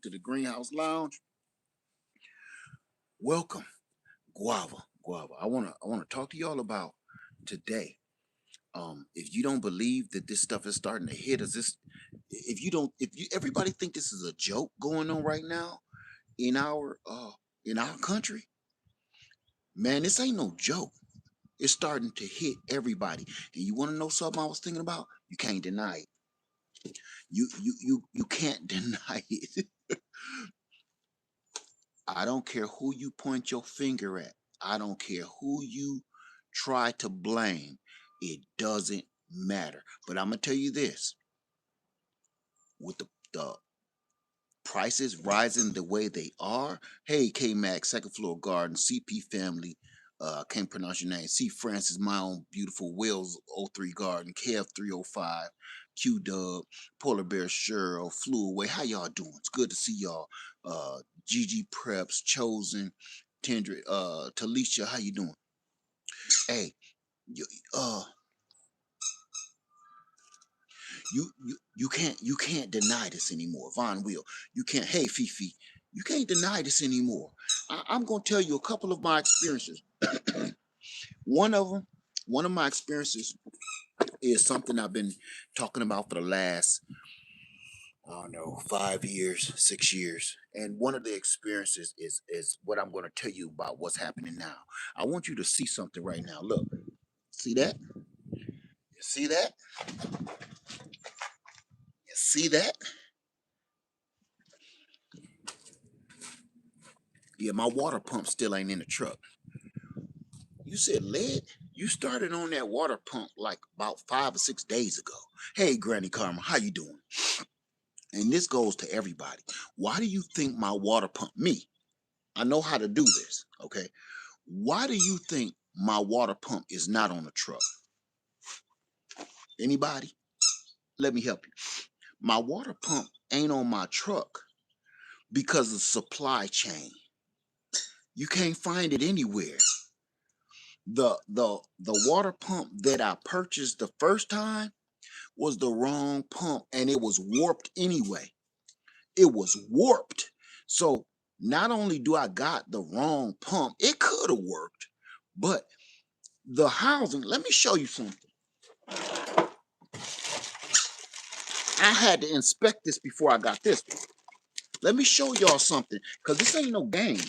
to the Greenhouse Lounge. Welcome, Guava. I wanna talk to y'all about today. If you don't believe that this stuff is starting to hit us, this if you don't, if you everybody think this is a joke going on right now in our country, man, this ain't no joke. It's starting to hit everybody. And you want to know something I was thinking about? You can't deny it. You can't deny it. I don't care who you point your finger at. I don't care who you try to blame. It doesn't matter. But I'm gonna tell you this: with the prices rising the way they are, hey K Max, second floor garden, CP family, can't pronounce your name. C Francis, my own beautiful Wells '03 garden, KF305, Q Dub, Polar Bear Cheryl, Flew Away. How y'all doing? It's good to see y'all. GG Preps, Chosen, Tendra, Talisha, how you doing? Hey, you, uh, you can't deny this anymore. Von Will, you can't. Hey Fifi, you can't deny this anymore. I'm gonna tell you a couple of my experiences. One of them, one of my experiences is something I've been talking about for the last, I don't know, 5 years, 6 years. And one of the experiences is what I'm gonna tell you about what's happening now. I want you to see something right now. Look, see that? You see that? You see that? Yeah, my water pump still ain't in the truck. You said lead? You started on that water pump like about 5 or 6 days ago. Hey, Granny Karma, how you doing? And this goes to everybody. Why do you think my water pump, me, I know how to do this, okay? Why do you think my water pump is not on the truck? Anybody? Let me help you. My water pump ain't on my truck because of supply chain. You can't find it anywhere. The water pump that I purchased the first time was the wrong pump and it was warped anyway. It was warped. So not only do I got the wrong pump, it could have worked, but the housing, let me show you something. I had to inspect this before I got this one. Let me show y'all something because this ain't no game.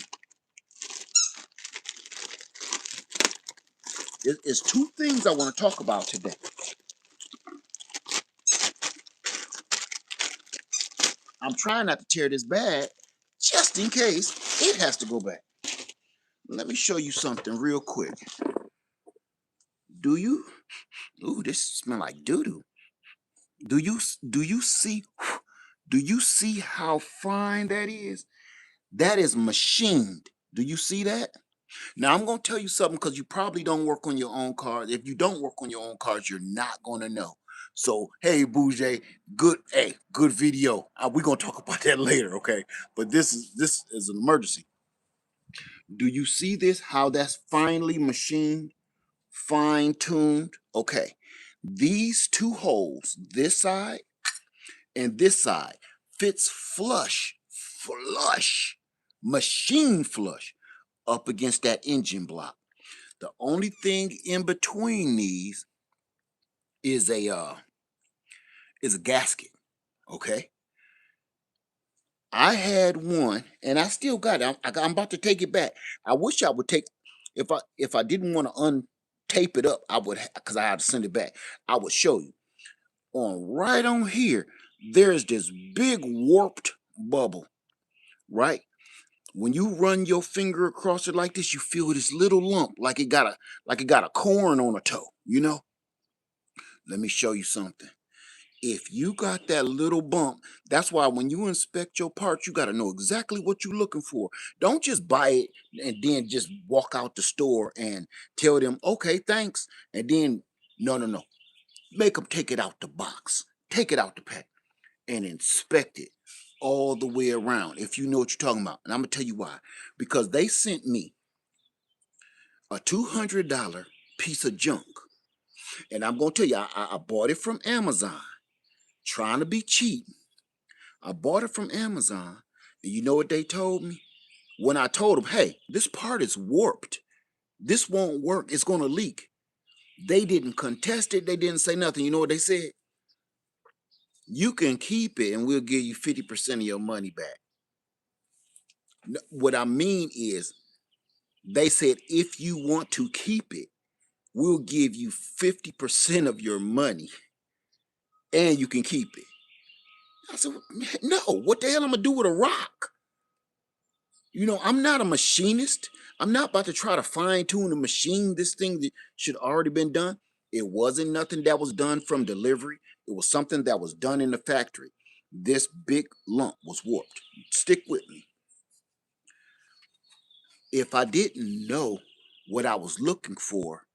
It's two things I want to talk about today. I'm trying not to tear this bag just in case it has to go back. Let me show you something real quick. Do you? Ooh, this smell like doo-doo. Do you see do you see how fine that is? That is machined. Do you see that? Now I'm gonna tell you something because you probably don't work on your own cars. If you don't work on your own cars, you're not gonna know. So hey Bougie, good video. We're gonna talk about that later, okay? But this is an emergency. Do you see this? How that's finely machined, fine-tuned? Okay. These two holes, this side and this side, fits flush, machine flush up against that engine block. The only thing in between these is a gasket. Okay, I had one, and I still got it. I'm about to take it back. I wish I would take if I didn't want to untape it up, I would because I had to send it back. I would show you right on here. There's this big warped bubble, right? When you run your finger across it like this, you feel this little lump, like it got a corn on a toe. Let me show you something. If you got that little bump, that's why when you inspect your parts, you got to know exactly what you're looking for. Don't just buy it and then just walk out the store and tell them, okay, thanks. And then, no. Make them take it out the box, take it out the pack, and inspect it all the way around if you know what you're talking about. And I'm going to tell you why. Because they sent me a $200 piece of junk. And I'm going to tell you, I bought it from Amazon, trying to be cheap. I bought it from Amazon. And you know what they told me? When I told them, hey, this part is warped. This won't work. It's going to leak. They didn't contest it. They didn't say nothing. You know what they said? You can keep it and we'll give you 50% of your money back. What I mean is, they said, if you want to keep it, we'll give you 50% of your money and you can keep it. I said, no, what the hell I'm going to do with a rock? You know, I'm not a machinist. I'm not about to try to fine tune a machine. This thing that should already been done. It wasn't nothing that was done from delivery. It was something that was done in the factory. This big lump was warped. Stick with me. If I didn't know what I was looking for,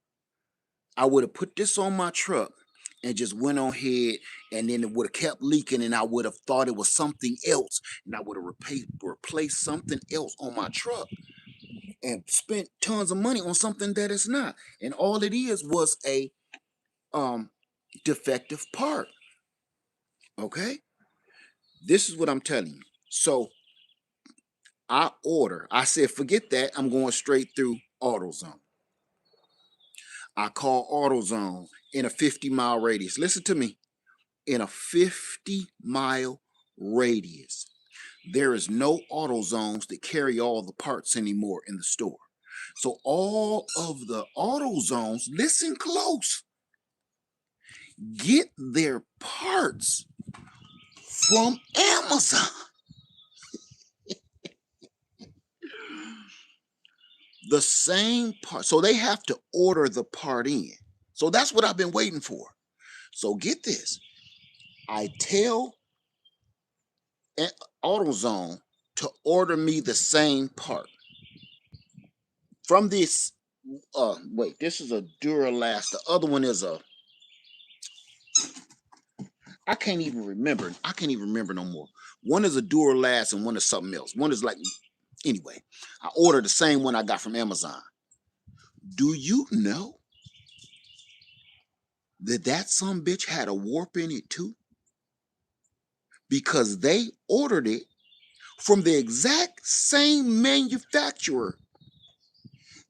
I would have put this on my truck and just went on ahead, and then it would have kept leaking, and I would have thought it was something else, and I would have replaced something else on my truck and spent tons of money on something that it's not. And all it is was a um defective part. Okay? This is what I'm telling you. So I said, forget that. I'm going straight through AutoZone. I call AutoZone in a 50-mile radius. Listen to me. In a 50-mile radius, there is no AutoZones that carry all the parts anymore in the store. So all of the AutoZones, listen close, get their parts from Amazon. The same part. So they have to order the part in. So that's what I've been waiting for. So get this. I tell AutoZone to order me the same part from this. Wait, this is a Duralast. The other one is a, I can't even remember. I can't even remember no more. One is a Duralast and one is something else. One is like, anyway, I ordered the same one I got from Amazon. Do you know that some bitch had a warp in it too? Because they ordered it from the exact same manufacturer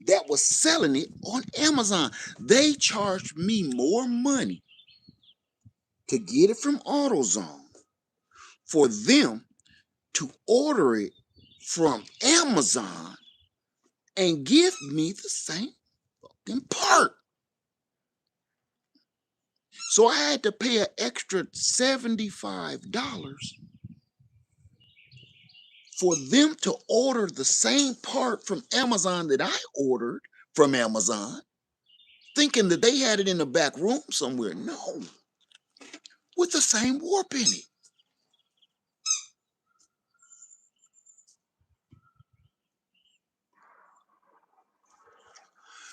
that was selling it on Amazon. They charged me more money to get it from AutoZone for them to order it from Amazon and give me the same fucking part. So I had to pay an extra $75 for them to order the same part from Amazon that I ordered from Amazon, thinking that they had it in the back room somewhere. No, with the same warp in it.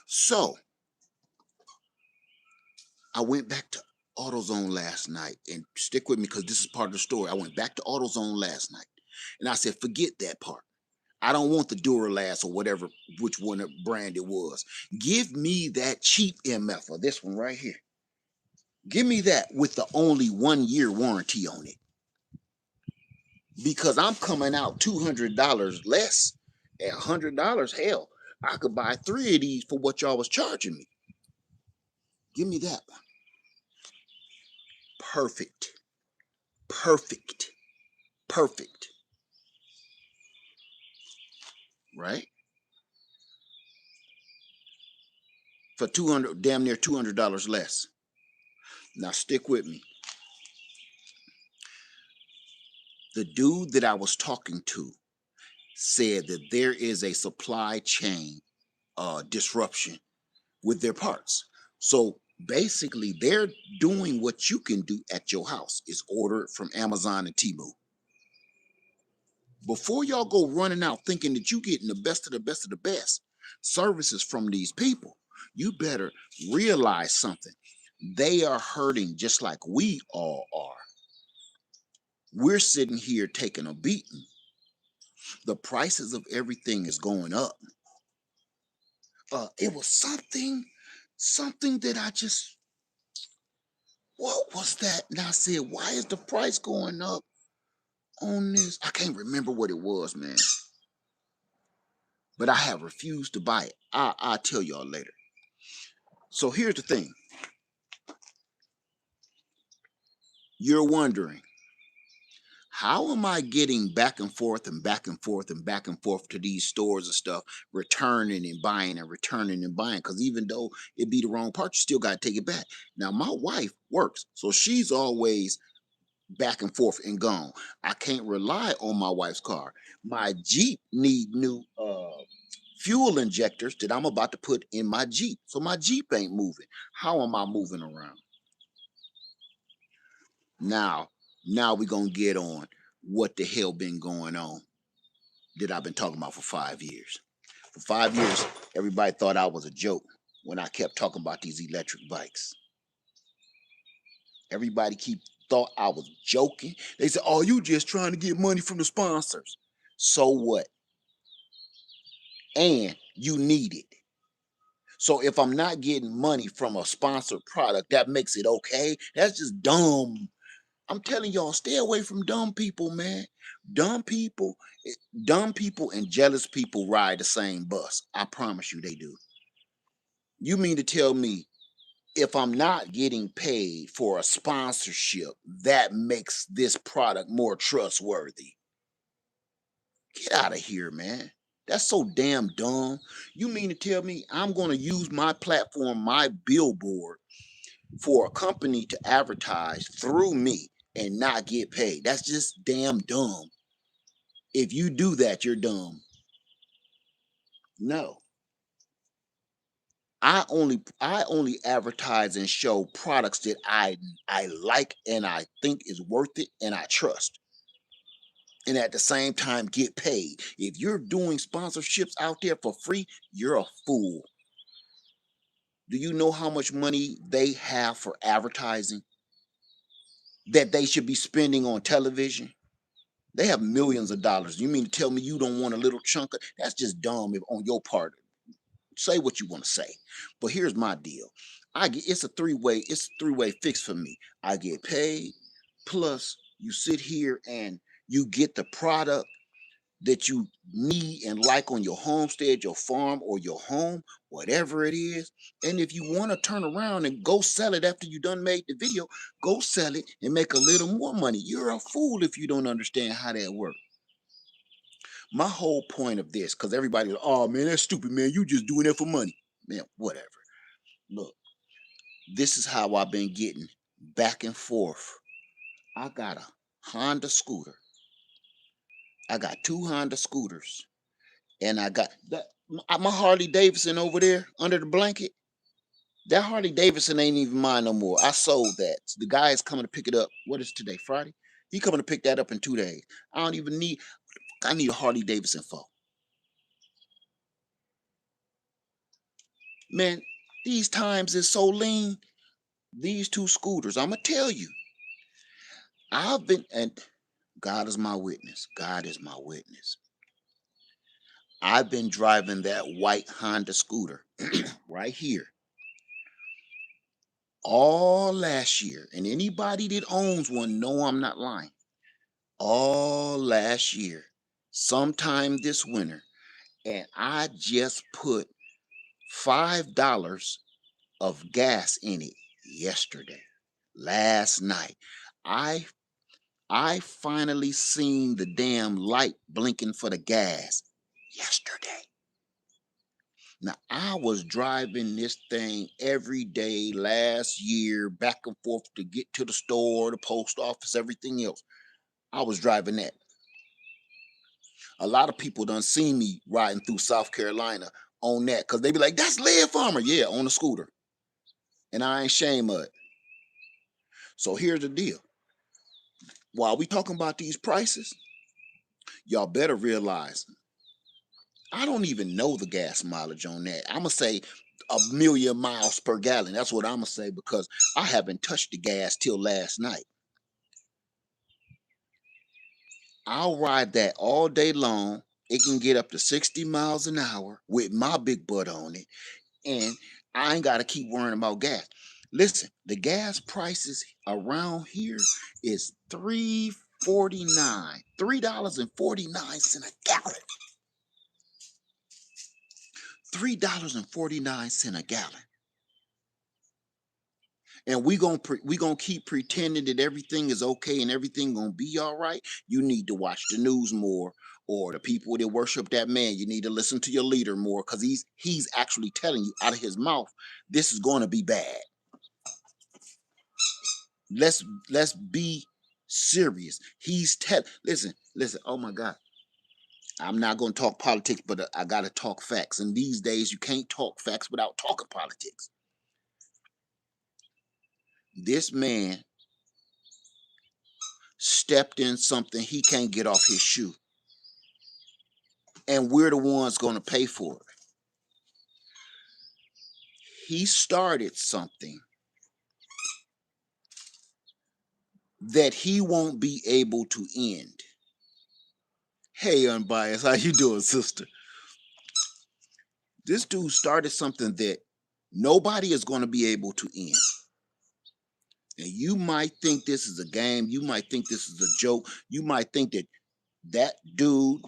So I went back to AutoZone last night, and stick with me because this is part of the story. I went back to AutoZone last night and I said, forget that part. I don't want the Duralast or whatever, which one brand it was. Give me that cheap MF, or this one right here. Give me that with the only 1 year warranty on it. Because I'm coming out $200 less. At $100, hell, I could buy 3 of these for what y'all was charging me. Give me that one. Perfect. Perfect. Perfect. Right? For 200, damn near $200 less. Now stick with me. The dude that I was talking to said that there is a supply chain disruption with their parts. So basically, they're doing what you can do at your house, is order it from Amazon and Temu. Before y'all go running out thinking that you getting the best of the best of the best services from these people, you better realize something. They are hurting just like we all are. We're sitting here taking a beating. The prices of everything is going up. It was something that I just, what was that? And I said, why is the price going up? on this. I can't remember what it was, man. But I have refused to buy it. I'll tell y'all later. So here's the thing. You're wondering, how am I getting back and forth and back and forth and back and forth to these stores and stuff, returning and buying and returning and buying? Because even though it be the wrong part, you still got to take it back. Now, my wife works, so she's always back and forth and gone. I can't rely on my wife's car. My Jeep need new fuel injectors that I'm about to put in my Jeep. So my Jeep ain't moving. How am I moving around? Now, now we're gonna get on what the hell been going on that I've been talking about for 5 years. For 5 years, everybody thought I was a joke when I kept talking about these electric bikes. Everybody thought I was joking. They said, "Oh, you just trying to get money from the sponsors." So what? And you need it. So if I'm not getting money from a sponsored product, that makes it okay. That's just dumb. I'm telling y'all, stay away from dumb people, man. Dumb people, eh, dumb people and jealous people ride the same bus. I promise you they do. You mean to tell me if I'm not getting paid for a sponsorship, that makes this product more trustworthy? Get out of here, man. That's so damn dumb. You mean to tell me I'm going to use my platform, my billboard, for a company to advertise through me and not get paid? That's just damn dumb. If you do that, you're dumb. No. I only advertise and show products that I like and I think is worth it and I trust. And at the same time get paid. If you're doing sponsorships out there for free, you're a fool. Do you know how much money they have for advertising that they should be spending on television? They have millions of dollars. You mean to tell me you don't want a little chunk of that's just dumb if on your part. Say what you want to say. But here's my deal. It's a three-way fix for me. I get paid, plus you sit here and you get the product that you need and like on your homestead, your farm, or your home, whatever it is. And if you want to turn around and go sell it after you done made the video, go sell it and make a little more money. You're a fool if you don't understand how that works. My whole point of this, because everybody, oh man, that's stupid, man. You just doing that for money. Man, whatever. Look, this is how I've been getting back and forth. I got a Honda scooter. I got two Honda scooters. And I got that my Harley Davidson over there under the blanket. That Harley Davidson ain't even mine no more. I sold that. The guy is coming to pick it up. What is today? Friday? He coming to pick that up in 2 days. I don't even need I need a Harley Davidson for. Man, these times is so lean. These two scooters, I'ma tell you. I've been and God is my witness. God is my witness. I've been driving that white Honda scooter right here all last year. And anybody that owns one know I'm not lying. All last year, sometime this winter, and I just put $5 of gas in it yesterday. Last night. I I finally seen the damn light blinking for the gas yesterday. Now I was driving this thing every day last year, back and forth to get to the store, the post office, everything else. I was driving that. A lot of people done seen me riding through South Carolina on that because they be like, "That's Lead Farmer." Yeah, on a scooter. And I ain't shame of it. So here's the deal. While we talking about these prices, y'all better realize I don't even know the gas mileage on that. I'ma say a million miles per gallon. That's what I'ma say because I haven't touched the gas till last night. I'll ride that all day long. It can get up to 60 miles an hour with my big butt on it. And I ain't gotta keep worrying about gas. Listen, the gas prices around here is 3 $3.49 a gallon. $3.49 a gallon. And we gonna keep pretending that everything is okay and everything gonna be all right. You need to watch the news more, or the people that worship that man. You need to listen to your leader more, because he's actually telling you out of his mouth, this is going to be bad. Let's be serious. Listen. Oh my God, I'm not going to talk politics, but I got to talk facts. And these days, you can't talk facts without talking politics. This man stepped in something he can't get off his shoe, and we're the ones going to pay for it. He started something that he won't be able to end. Hey, Unbiased, how you doing, sister? This dude started something that nobody is going to be able to end. And you might think this is a game. You might think this is a joke. You might think that dude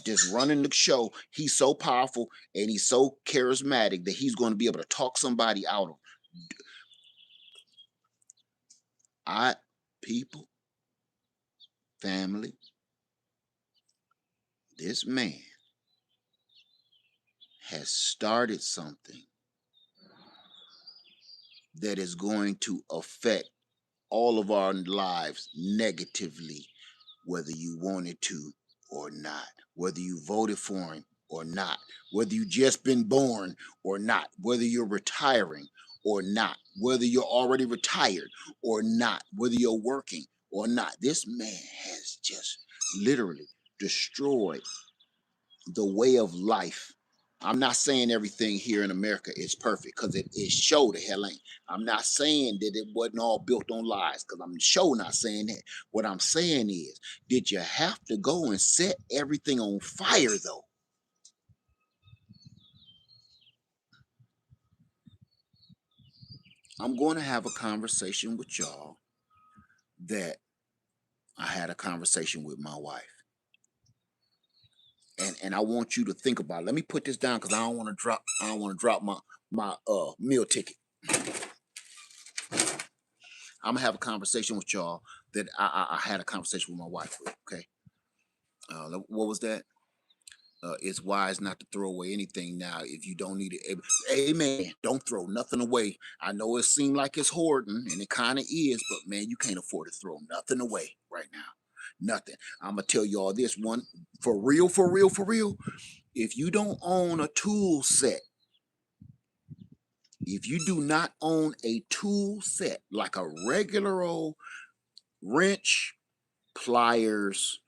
just running the show, he's so powerful and he's so charismatic that he's going to be able to talk somebody out of. I people, family, this man has started something that is going to affect all of our lives negatively, whether you wanted to or not, whether you voted for him or not, whether you just been born or not, whether you're retiring or not, whether you're already retired or not, whether you're working or not. This man has just literally destroyed the way of life. I'm not saying everything here in America is perfect, because it sure the hell ain't. I'm not saying that it wasn't all built on lies, because I'm sure not saying that. What I'm saying is, did you have to go and set everything on fire though? I'm going to have a conversation with y'all that I had a conversation with my wife. And I want you to think about it. Let me put this down, because I don't want to drop my meal ticket. I'm gonna have a conversation with y'all that I had a conversation with my wife with. Okay, what was that? It's wise not to throw away anything now if you don't need it. Amen. Don't throw nothing away. I know it seems like it's hoarding, and it kind of is, but man, you can't afford to throw nothing away right now. Nothing. I'm gonna tell y'all this one for real, for real, for real. If you don't own a tool set, if you do not own a tool set like a regular old wrench, pliers,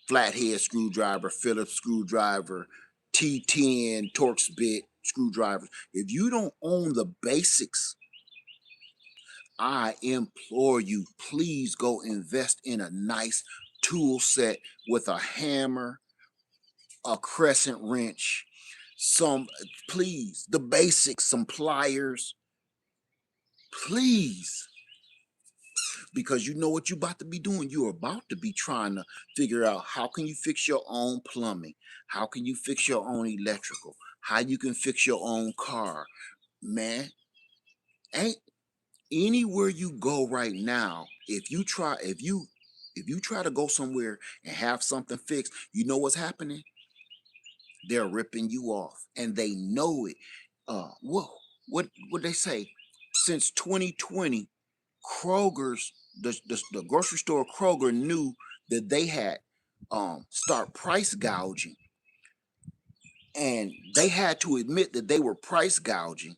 flathead screwdriver, Phillips screwdriver, T10, Torx bit screwdrivers. If you don't own the basics, I implore you, please go invest in a nice tool set with a hammer, a crescent wrench, please, the basics, some pliers, please. Because you know what you're about to be doing. You're about to be trying to figure out how can you fix your own plumbing, how can you fix your own electrical, how you can fix your own car. Man, ain't anywhere you go right now, if you try to go somewhere and have something fixed, you know what's happening? They're ripping you off, and they know it. Whoa, what they say? Since 2020, Kroger's the grocery store Kroger knew that they had start price gouging, and they had to admit that they were price gouging.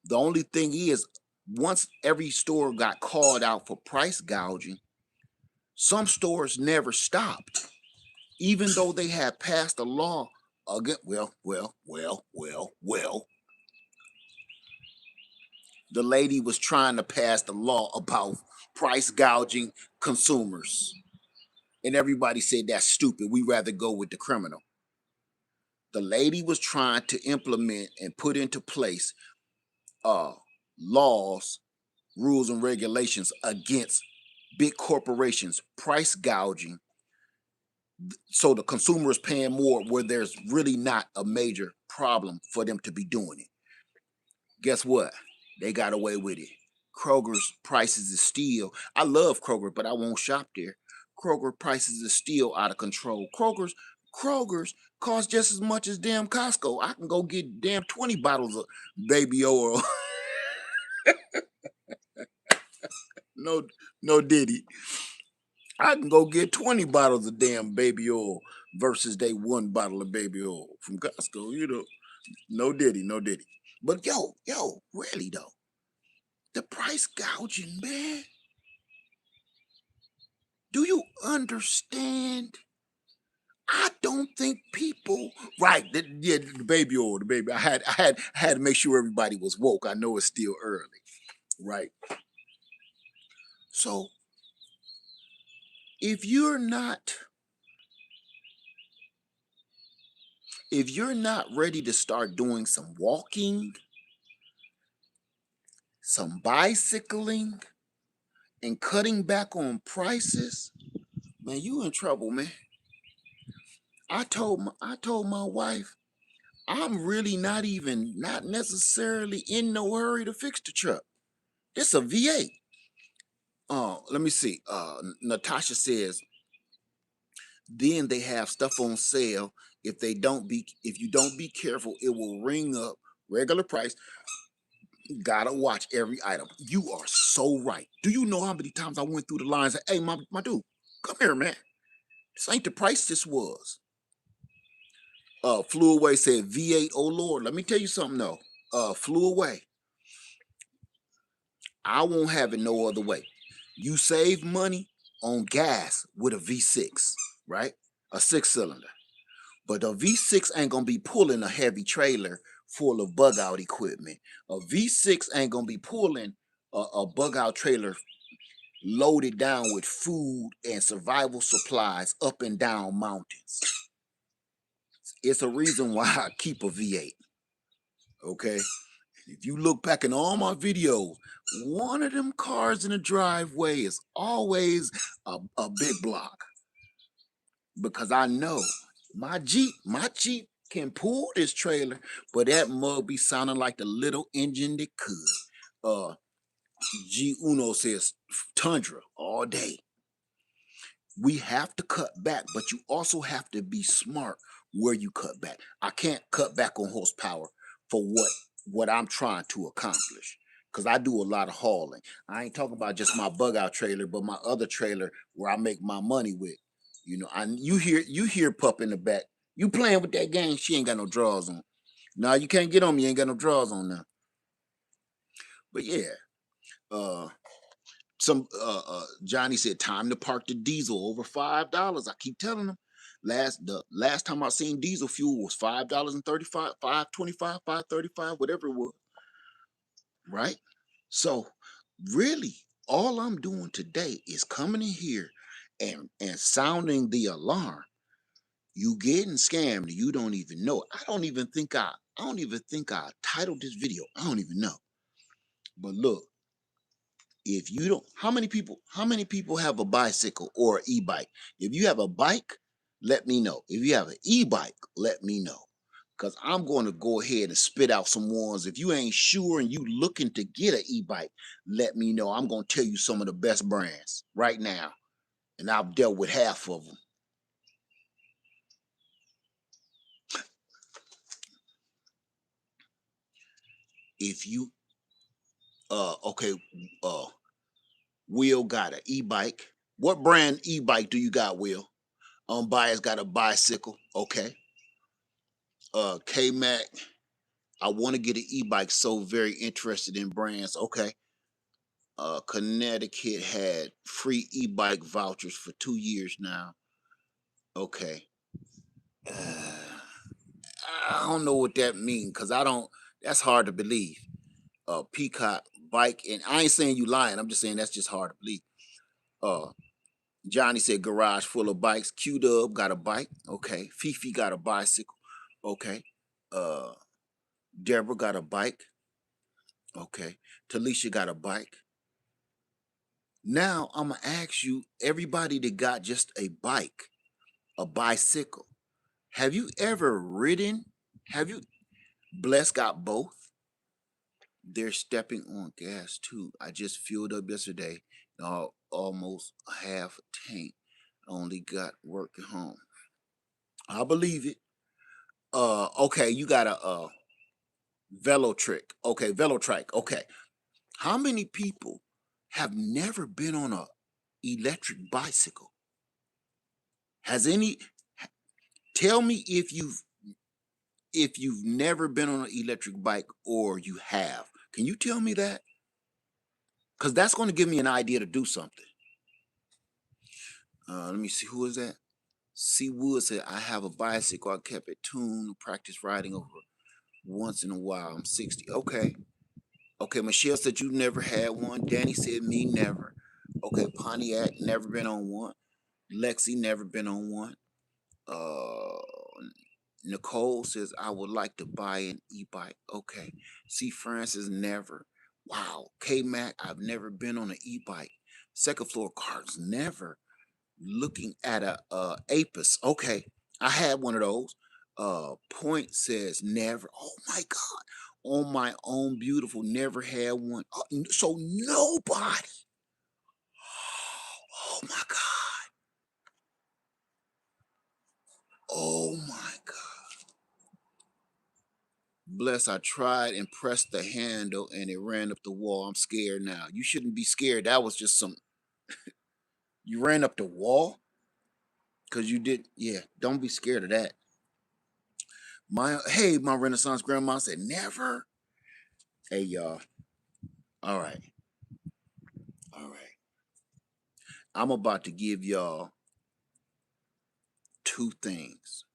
The only thing is, once every store got called out for price gouging, some stores never stopped, even though they had passed a law again. Well. The lady was trying to pass the law about price gouging consumers. And everybody said that's stupid. We rather go with the criminal. The lady was trying to implement and put into place uh, laws, rules, and regulations against big corporations price gouging, so the consumer is paying more where there's really not a major problem for them to be doing it. Guess what? They got away with it. Kroger's prices is still. I love Kroger, but I won't shop there. Kroger prices is still out of control. Kroger's cost just as much as damn Costco. I can go get damn 20 bottles of baby oil. no, no diddy. I can go get 20 bottles of damn baby oil versus they one bottle of baby oil from Costco. No diddy, no diddy. But really though, the price gouging, man. Do you understand? I don't think people right. Yeah, the baby oil, the baby. I had to make sure everybody was woke. I know it's still early, right? So if you're not if you're not ready to start doing some walking, some bicycling, and cutting back on prices, man, you in trouble, man. I told my wife I'm really not necessarily in no hurry to fix the truck. It's a V8. Let me see. Natasha says then they have stuff on sale. If you don't be careful, it will ring up regular price. Gotta watch every item. You are so right. Do you know how many times I went through the lines? Hey, my dude, come here, man. This ain't the price this was. Flew away said V8. Oh Lord, let me tell you something though. Flew away. I won't have it no other way. You save money on gas with a V6, right? A six cylinder. But a V6 ain't gonna be pulling a heavy trailer full of bug out equipment. A V6 ain't gonna be pulling a bug out trailer loaded down with food and survival supplies up and down mountains. It's a reason why I keep a V8. Okay. If you look back in all my videos, one of them cars in the driveway is always a big block because I know my Jeep can pull this trailer, but that mug be sounding like the little engine that could. G Uno says Tundra all day. We have to cut back, but you also have to be smart where you cut back. I can't cut back on horsepower for what I'm trying to accomplish because I do a lot of hauling. I ain't talking about just my bug out trailer, but my other trailer where I make my money with. You hear pup in the back. You playing with that game? She ain't got no drawers on. No, you can't get on me. You ain't got no drawers on now. But yeah, uh, some Johnny said time to park the diesel over $5. I keep telling him. The last time I seen diesel fuel was $5.35, $5.25, $5.35, whatever it was. Right? So really, all I'm doing today is coming in here and sounding the alarm. You getting scammed. You don't even know. I don't even think I titled this video. I don't even know. But look, if you don't, how many people have a bicycle or an e-bike? If you have a bike, let me know. If you have an e-bike, let me know. Because I'm going to go ahead and spit out some ones. If you ain't sure and you looking to get an e-bike, let me know. I'm going to tell you some of the best brands right now. And I've dealt with half of them. If you, okay, uh, Will got an e-bike. What brand e-bike do you got, Will? Bias got a bicycle. Okay. K-Mac. I want to get an e-bike. So very interested in brands. Okay. Connecticut had free e-bike vouchers for 2 years now. Okay. I don't know what that means because I don't. That's hard to believe. Peacock bike, and I ain't saying you lying. I'm just saying that's just hard to believe. Uh, Johnny said garage full of bikes. Q Dub got a bike. Okay. Fifi got a bicycle. Okay. Uh, Deborah got a bike. Okay. Talisha got a bike. Now I'm gonna ask you, everybody that got just a bike, a bicycle, have you ever ridden? Have you? Bless got both. They're stepping on gas too. I just filled up yesterday, almost a half a tank. Only got work at home. I believe it. Okay, you got a velo trick. Okay, velo track. Okay, how many people have never been on a electric bicycle? Has any? Tell me if you've never been on an electric bike or you have. Can you tell me that? Because that's going to give me an idea to do something. Let me see. Who is that? C. Wood said, I have a bicycle. I kept it tuned, practice riding over once in a while. I'm 60. Okay. Okay. Michelle said, you never had one. Danny said, me never. Okay. Pontiac, never been on one. Lexi, never been on one. Uh, Nicole says, I would like to buy an e-bike. Okay. C. Francis, never. Wow. K. Mac, I've never been on an e-bike. Second floor cars, never. Looking at a Apis. Okay. I had one of those. Point says, never. Oh my God. On my own, beautiful, never had one. So nobody. Oh my God. Oh my God. Bless, I tried and pressed the handle and it ran up the wall. I'm scared now. You shouldn't be scared. That was just some. You ran up the wall because you did. Yeah, don't be scared of that. My Renaissance grandma said never. Hey y'all. All right, all right. I'm about to give y'all two things.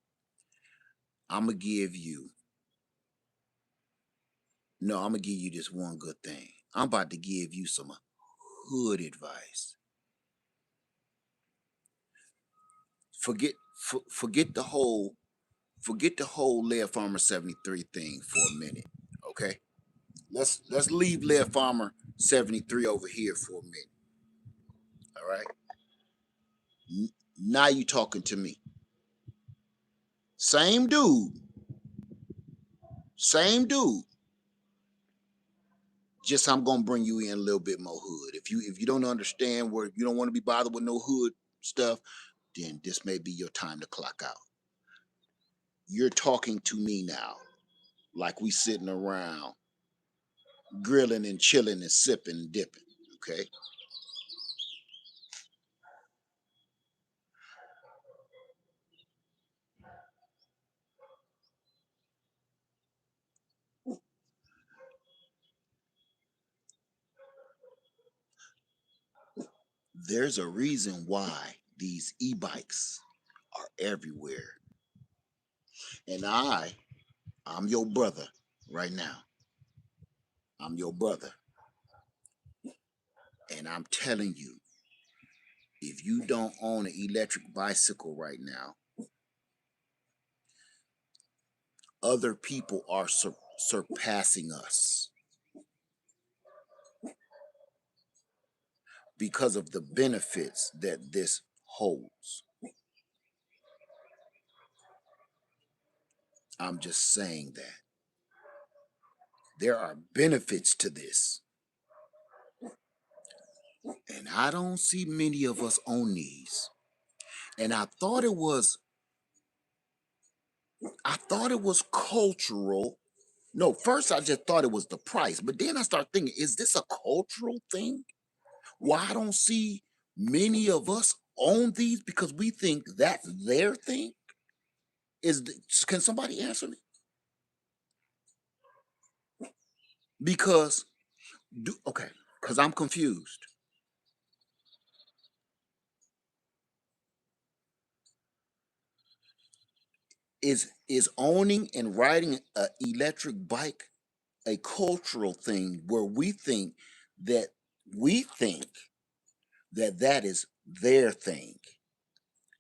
I'm gonna give you. No, I'm gonna give you this one good thing. I'm about to give you some hood advice. Forget the whole Lead Farmer 73 thing for a minute. Okay? Let's leave Lead Farmer 73 over here for a minute. All right? Now you talking to me. Same dude. Same dude. Just I'm gonna bring you in a little bit more hood. If you don't understand where you don't want to be bothered with no hood stuff, then this may be your time to clock out. You're talking to me now, like we sitting around grilling and chilling and sipping and dipping. Okay? There's a reason why these e-bikes are everywhere. And I'm your brother right now. I'm your brother. And I'm telling you, if you don't own an electric bicycle right now, other people are surpassing us because of the benefits that this holds. I'm just saying that there are benefits to this. And I don't see many of us own these. And I thought it was cultural. No, first I just thought it was the price, but then I start thinking, is this a cultural thing? Why I don't see many of us own these because we think that's their thing? Can somebody answer me? Because okay, because I'm confused. Is owning and riding an electric bike a cultural thing where that we think that is their thing?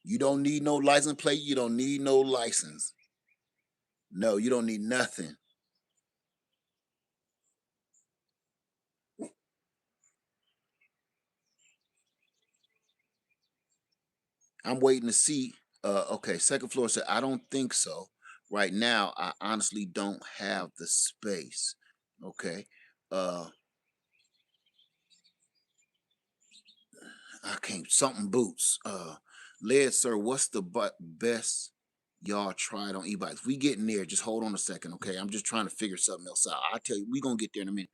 You don't need no license plate. You don't need no license. No, you don't need nothing. I'm waiting to see. Okay, second floor said I don't think so. Right now, I honestly don't have the space. Okay. Uh I can't something boots. Led sir, what's the best y'all tried on e-bikes? We getting there. Just hold on a second, okay? I'm just trying to figure something else out. I'll tell you, we gonna get there in a minute.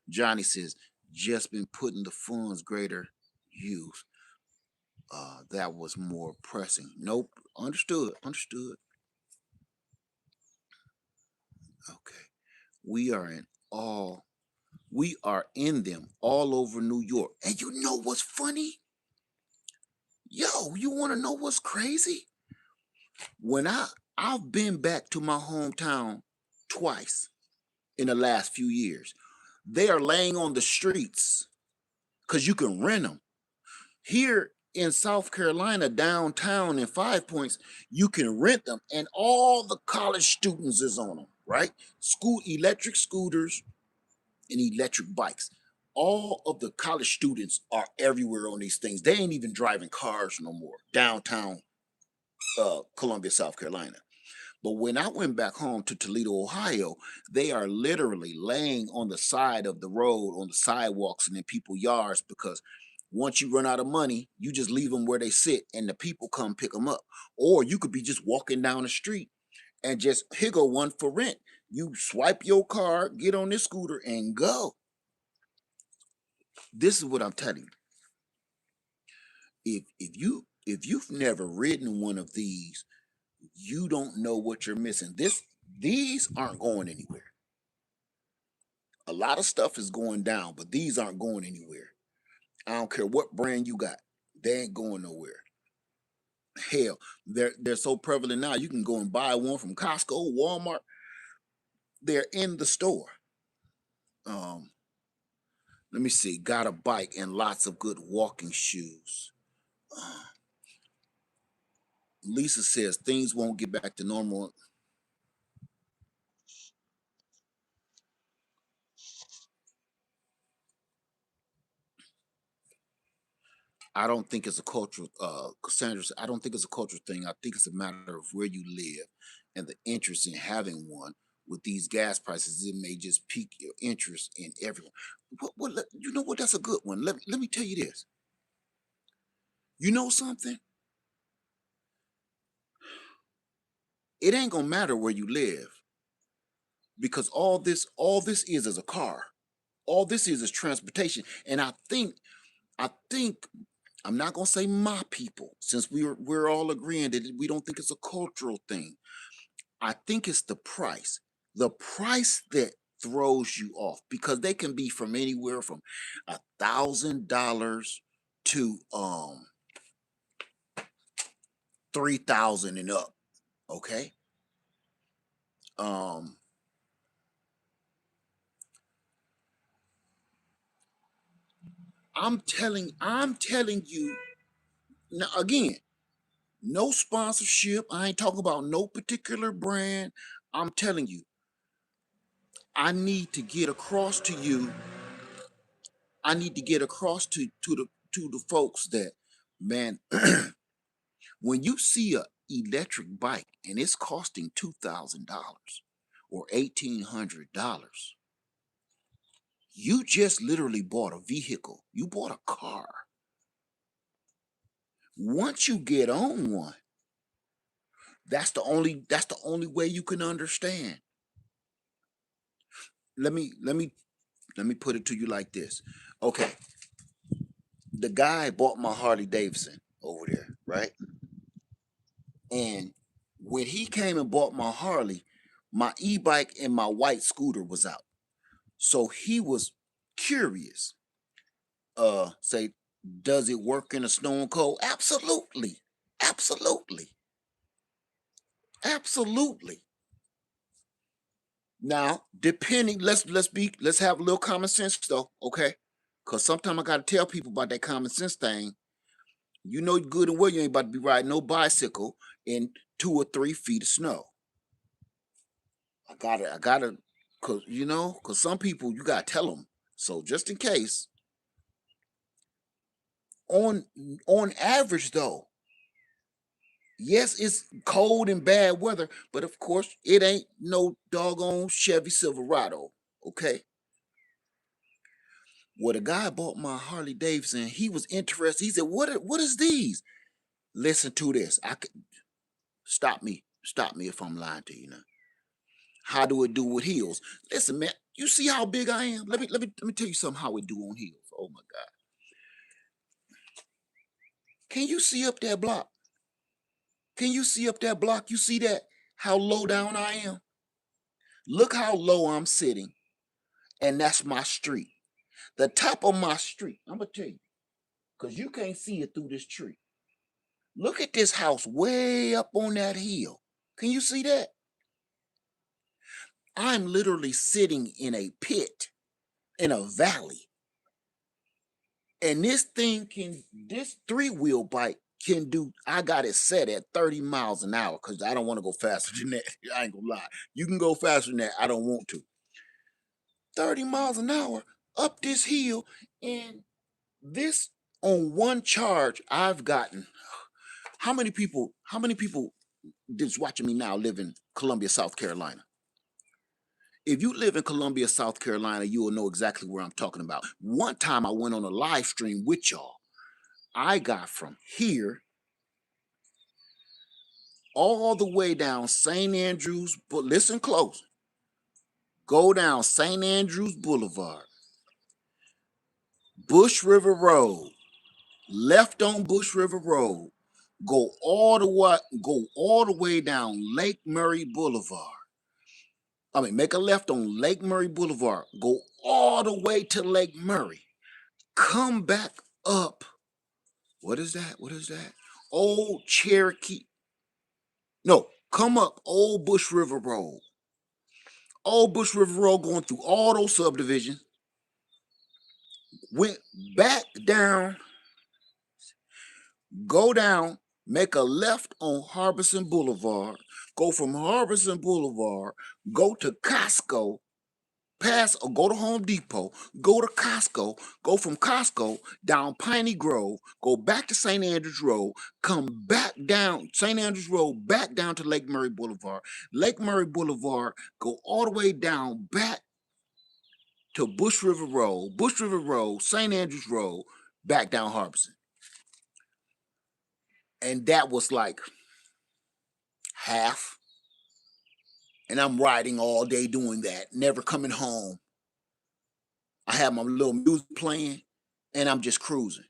Johnny says, just been putting the funds greater use. That was more pressing. Nope. Understood. Understood. Okay. We are in all we are in them all over New York. And you know what's funny? Yo, you wanna know what's crazy? When I've been back to my hometown twice in the last few years. They are laying on the streets because you can rent them. Here in South Carolina, downtown in Five Points, you can rent them, and all the college students is on them, right? School electric scooters and electric bikes. All of the college students are everywhere on these things. They ain't even driving cars no more. Downtown Columbia, South Carolina. But when I went back home to Toledo, Ohio, they are literally laying on the side of the road, on the sidewalks and in people's yards because once you run out of money, you just leave them where they sit and the people come pick them up. Or you could be just walking down the street and just here go one for rent. You swipe your card, get on this scooter and go. This is what I'm telling you. If you've never ridden one of these, you don't know what you're missing. These aren't going anywhere. A lot of stuff is going down, but these aren't going anywhere. I don't care what brand you got. They ain't going nowhere. Hell, they're so prevalent now. You can go and buy one from Costco, Walmart. They're in the store. Um, Let me see. Got a bike and lots of good walking shoes. Uh, Lisa says things won't get back to normal. I don't think it's a cultural Cassandra said, I don't think it's a cultural thing. I think it's a matter of where you live and the interest in having one. With these gas prices, it may just pique your interest in everyone. You know what? That's a good one. Let me tell you this. You know something? It ain't gonna matter where you live because all this is a car. All this is transportation. And I think I'm not gonna say my people, since we're all agreeing that we don't think it's a cultural thing. I think it's the price. The price that throws you off because they can be from anywhere from $1,000 to 3,000 and up. Okay. Um I'm telling you now again, no sponsorship. I ain't talking about no particular brand. I'm telling you, I need to get across to you I need to get across to the folks that, man, when you see a electric bike and it's costing $2,000 or $1,800, you just literally bought a vehicle. You bought a car. Once you get on one, that's the only way you can understand. Let me put it to you like this. Okay, the guy bought my Harley Davidson over there, right? And when he came and bought my Harley, my e-bike and my white scooter was out. So he was curious. Say, does it work in a snow and cold? Absolutely. Absolutely. Absolutely. Now, depending, let's have a little common sense though, okay? Cause sometimes I gotta tell people about that common sense thing. You know good and well you ain't about to be riding no bicycle in 2 or 3 feet of snow. I gotta, cause some people you gotta tell them. So just in case, on on average though, Yes, it's cold and bad weather, but of course, it ain't no doggone Chevy Silverado. Okay. Well, the guy bought my Harley Davidson. He was interested. He said, what is these? Listen to this. I could stop me. Stop me if I'm lying to you now. How do it do with heels? Listen, man, you see how big I am? Let me tell you something how it do on heels. Oh my God. Can you see up that block? Can you see up that block? You see that? How low down I am? Look how low I'm sitting, and that's my street. The top of my street. I'm gonna tell you, because you can't see it through this tree. Look at this house way up on that hill. Can you see that? I'm literally sitting in a pit, in a valley. And this three-wheel bike can do, I got it set at 30 miles an hour because I don't want to go faster than that. I ain't gonna lie. You can go faster than that. I don't want to. 30 miles an hour up this hill. And this on one charge, I've gotten how many people that's watching me now live in Columbia, South Carolina? If you live in Columbia, South Carolina, you will know exactly where I'm talking about. One time I went on a live stream with y'all. I got from here all the way down St. Andrews, but listen close. Go down St. Andrews Boulevard, Bush River Road, left on Bush River Road, go all the way down Lake Murray Boulevard. I mean, make a left on Lake Murray Boulevard, go all the way to Lake Murray, come back up. What is that? What is that? Old Cherokee. No, come up Old Bush River Road. Old Bush River Road going through all those subdivisions. Went back down, go down, make a left on Harbison Boulevard, go from Harbison Boulevard, go to Costco, pass or go to Home Depot, go to Costco, go from Costco down Piney Grove, go back to St. Andrews Road, come back down St. Andrews Road, back down to Lake Murray Boulevard. Lake Murray Boulevard, go all the way down back to Bush River Road, St. Andrews Road, back down Harbison. And that was like half. And I'm riding all day doing that, never coming home. I have my little music playing and I'm just cruising.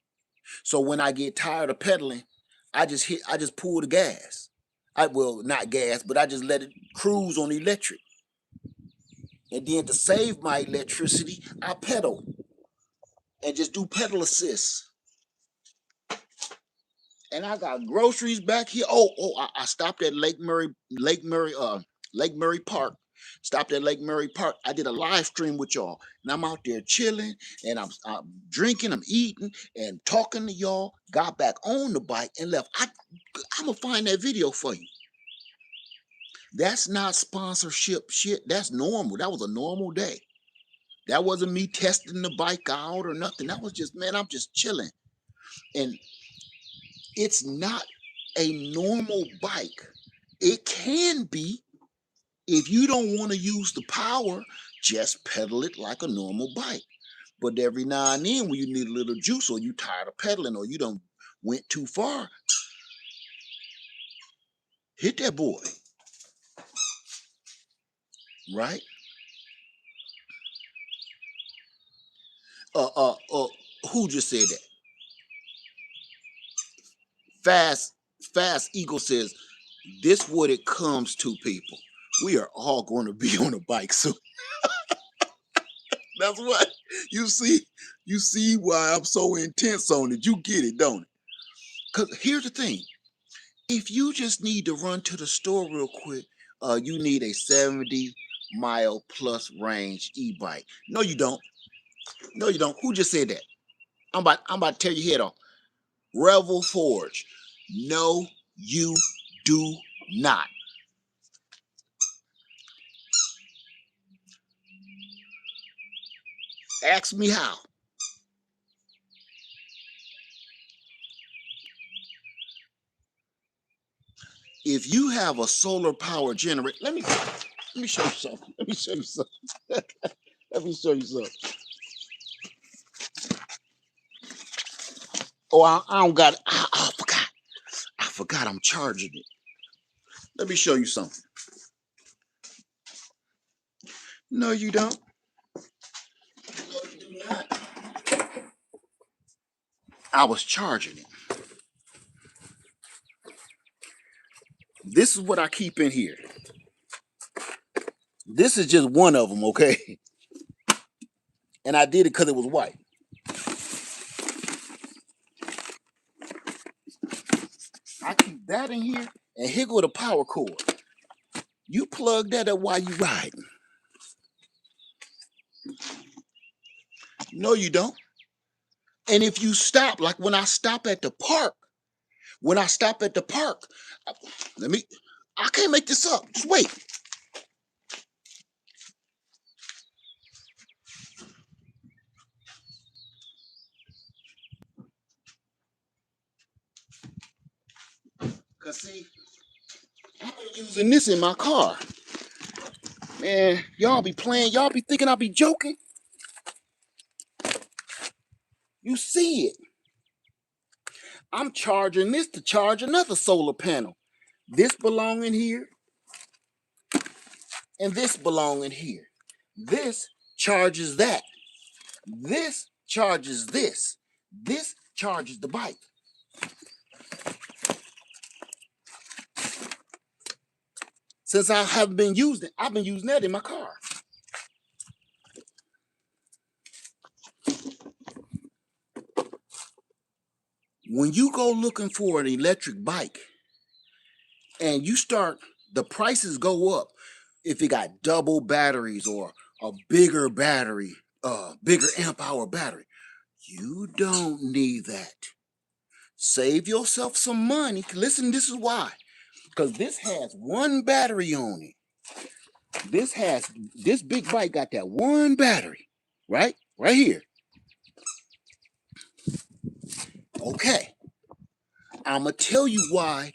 So when I get tired of pedaling, I just pull the gas. I well, not gas, but I just let it cruise on electric. And then to save my electricity, I pedal and just do pedal assist. And I got groceries back here. I stopped at Lake Murray Park. Stopped at Lake Murray Park. I did a live stream with y'all, and I'm out there chilling, and I'm drinking, I'm eating, and talking to y'all. Got back on the bike and left. I'm gonna find that video for you. That's not sponsorship shit. That's normal. That was a normal day. That wasn't me testing the bike out or nothing. That was just, man, I'm just chilling. And it's not a normal bike. It can be if you don't want to use the power, just pedal it like a normal bike. But every now and then, when you need a little juice, or you tired of pedaling, or you don't went too far, hit that boy, right? Uh, uh, uh. Who just said that? Fast, Fast Eagle says, "This what it comes to, people. We are all going to be on a bike soon." That's what you see. You see why I'm so intense on it. You get it, don't it? Because here's the thing. If you just need to run to the store real quick, you need a 70-mile plus range e-bike. No, you don't. No, you don't. Who just said that? I'm about to tear your head off. Revel Forge. No, you do not. Ask me how. if you have a solar power generator, let me show you something. Let me show you something. Let me show you something. Oh, I don't got it. I forgot. I forgot I'm charging it. Let me show you something. No, you don't. No, you do not. I was charging it. This is what I keep in here. This is just one of them, okay? And I did it because it was white. I keep that in here, and here go the power cord. You plug that up while you riding. No, you don't. And if you stop, like when I stop at the park, I- let me, I can't make this up. Just wait. Cause see, I've been using this in my car. Man, y'all be playing, y'all be thinking I be joking. You see it. I'm charging this to charge another solar panel. This belong in here, and this belong in here. This charges that. This charges this. This charges the bike. Since I haven't been using it, I've been using that in my car. When you go looking for an electric bike and you start, the prices go up if it got double batteries or a bigger battery, bigger amp hour battery. You don't need that. Save yourself some money. Listen, this is why. Because this has one battery on it. This big bike got that one battery, right? Right here. Okay. I'ma tell you why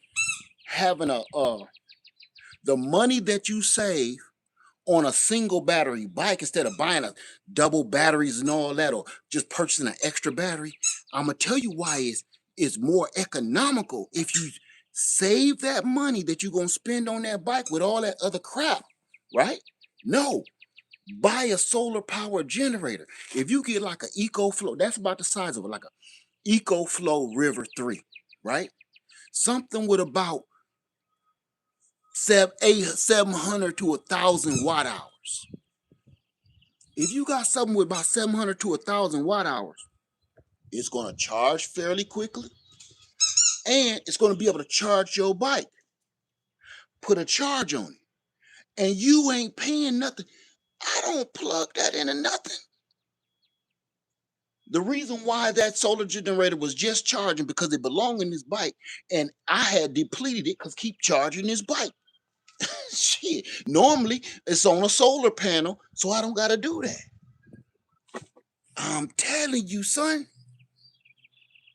having the money that you save on a single battery bike instead of buying a double batteries and all that, or just purchasing an extra battery. I'm gonna tell you why it's more economical if you save that money that you're gonna spend on that bike with all that other crap, right? No, buy a solar power generator. If you get like an EcoFlow, that's about the size of it, like a EcoFlow River 3, right? Something with about 700 to 1,000 watt hours. If you got something with about 700 to 1,000 watt hours, it's going to charge fairly quickly, and it's going to be able to charge your bike. Put a charge on it, and you ain't paying nothing. I don't plug that into nothing. The reason why that solar generator was just charging because it belonged in this bike, and I had depleted it because keep charging this bike. Shit, normally it's on a solar panel, so I don't got to do that. I'm telling you, son,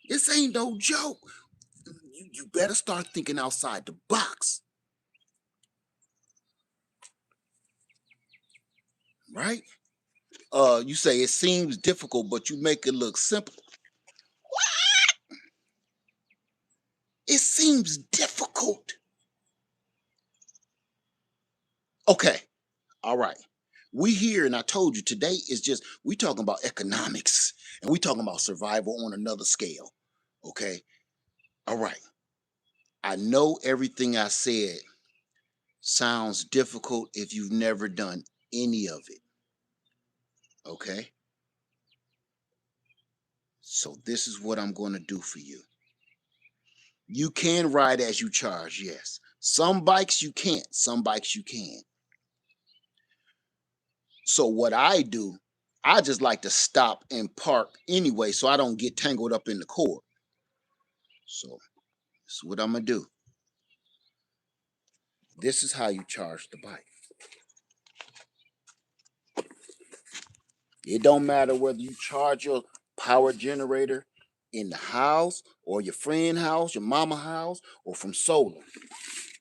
this ain't no joke. You better start thinking outside the box, right? You say it seems difficult, but you make it look simple. It seems difficult. Okay, all right. We here, and I told you today is just we talking about economics and we talking about survival on another scale. Okay, all right. I know everything I said sounds difficult if you've never done any of it. Okay, so this is what I'm going to do for you. You can ride as you charge, yes. Some bikes you can't, some bikes you can. So what I do, I just like to stop and park anyway so I don't get tangled up in the cord. So this is what I'm gonna do. This is how you charge the bike. It don't matter whether you charge your power generator in the house or your friend house, your mama house, or from solar.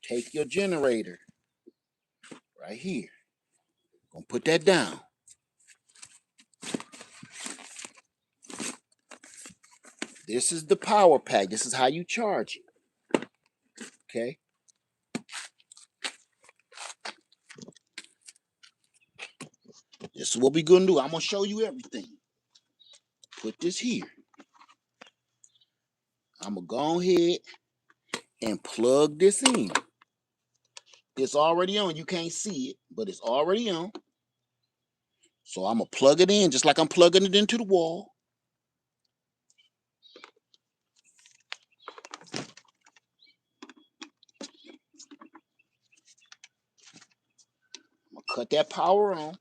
take your generator right here. Gonna put that down. This is the power pack. This is how you charge it. Okay. This is what we're gonna do. I'm gonna show you everything. Put this here. I'm gonna go ahead and plug this in. It's already on. You can't see it, but it's already on. So I'm gonna plug it in just like I'm plugging it into the wall. I'm gonna cut that power on.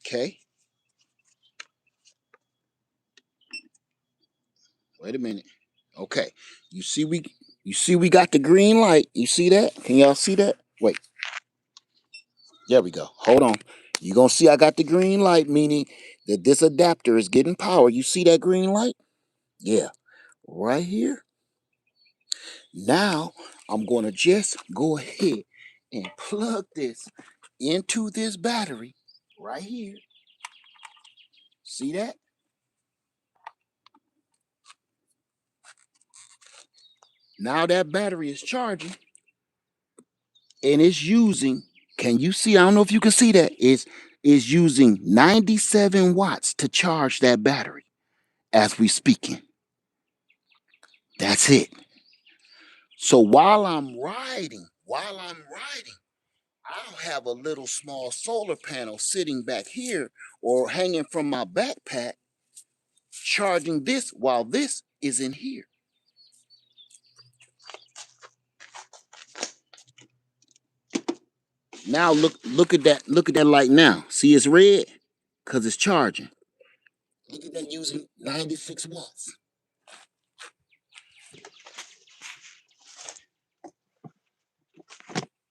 Okay. Wait a minute. Okay. You see we got the green light. You see that? Can y'all see that? Wait. There we go. Hold on. You're going to see I got the green light, meaning that this adapter is getting power. You see that green light? Yeah. Right here. Now, I'm going to just go ahead and plug this into this battery right here. See that? Now that battery is charging and it's using, can you see? I don't know if you can see that. It's using 97 watts to charge that battery as we speaking. That's it. So while I'm riding, I'll have a little small solar panel sitting back here or hanging from my backpack, charging this while this is in here. Now look at that light now. See it's red? Because it's charging. Look at that using 96 watts.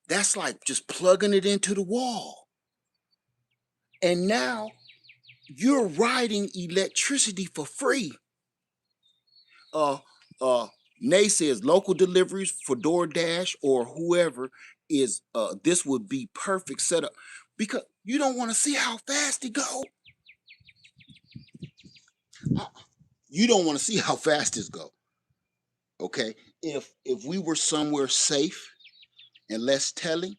That's like just plugging it into the wall. And now you're riding electricity for free. uh Nay says local deliveries for DoorDash or whoever is this would be perfect setup because you don't want to see how fast it go. Uh, You don't want to see how fast it go. Okay, if we were somewhere safe and less telling,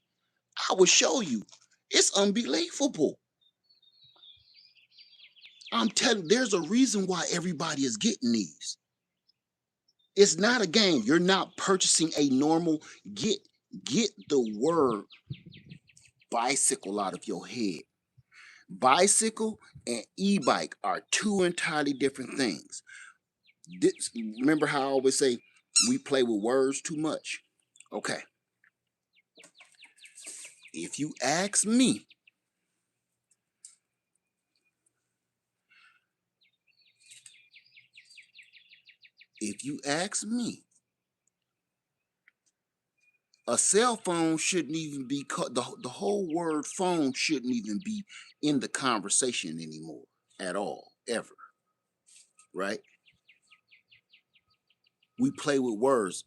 I would show you. It's unbelievable. I'm telling. There's a reason why everybody is getting these. It's not a game. You're not purchasing a normal get. Get the word bicycle out of your head. Bicycle and e-bike are two entirely different things. Remember how I always say we play with words too much? Okay. If you ask me, if you ask me, a cell phone shouldn't even be the whole word phone shouldn't even be in the conversation anymore at all, ever. Right? We play with words.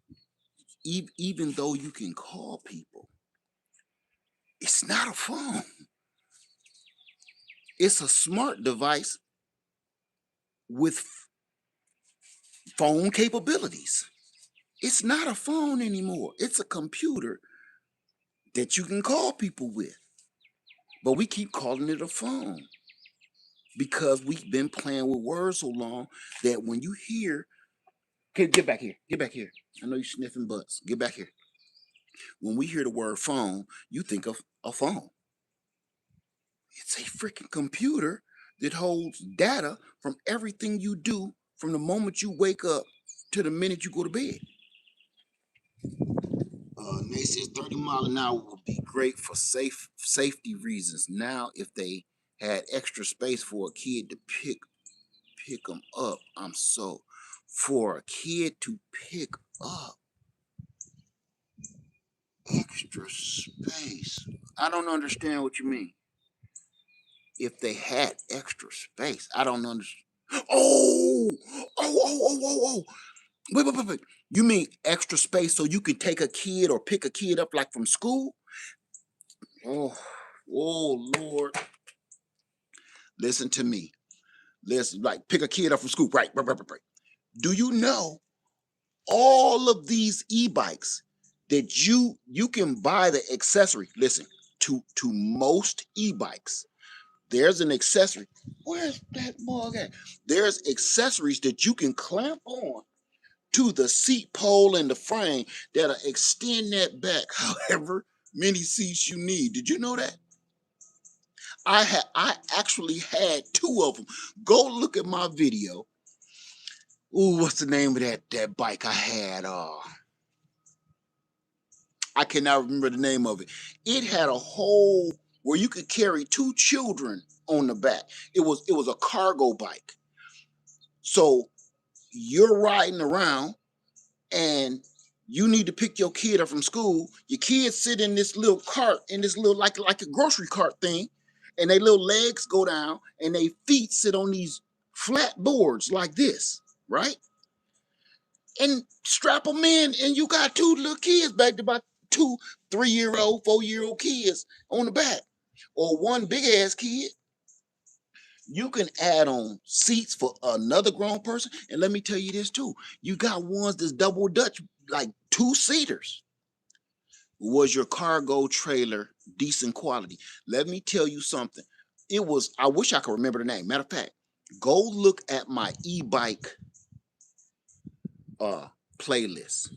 Even though you can call people, it's not a phone. It's a smart device with phone capabilities. It's not a phone anymore. It's a computer that you can call people with. But we keep calling it a phone because we've been playing with words so long that when you hear, get back here, get back here. I know you're sniffing butts. Get back here. When we hear the word phone, you think of a phone. It's a freaking computer that holds data from everything you do from the moment you wake up to the minute you go to bed. They says 30 mile an hour would be great for safety reasons. Now, if they had extra space for a kid to pick them up, I'm so for a kid to pick up extra space. I don't understand what you mean. If they had extra space, I don't understand. Oh, oh, oh, oh, oh, oh. Wait. You mean extra space so you can take a kid or pick a kid up like from school? Oh, oh Lord. Listen to me. Listen, like pick a kid up from school. Right. Do you know all of these e-bikes that you can buy the accessory? Listen, to most e-bikes, there's an accessory. Where's that mug at? There's accessories that you can clamp on to the seat pole and the frame that'll extend that back however many seats you need. Did you know that? I actually had two of them. Go look at my video. Ooh, what's the name of that bike I had? I cannot remember the name of it. It had a hole where you could carry two children on the back. It was a cargo bike. So you're riding around and you need to pick your kid up from school. Your kids sit in this little cart, in this little like a grocery cart thing, and their little legs go down and their feet sit on these flat boards like this, right? And strap them in, and you got two little kids back to about two, 3-year old, 4-year old kids on the back, or one big ass kid. You can add on seats for another grown person. And let me tell you this too. You got ones that's double Dutch, like two-seaters. Was your cargo trailer decent quality? Let me tell you something. I wish I could remember the name. Matter of fact, go look at my e-bike uh playlist.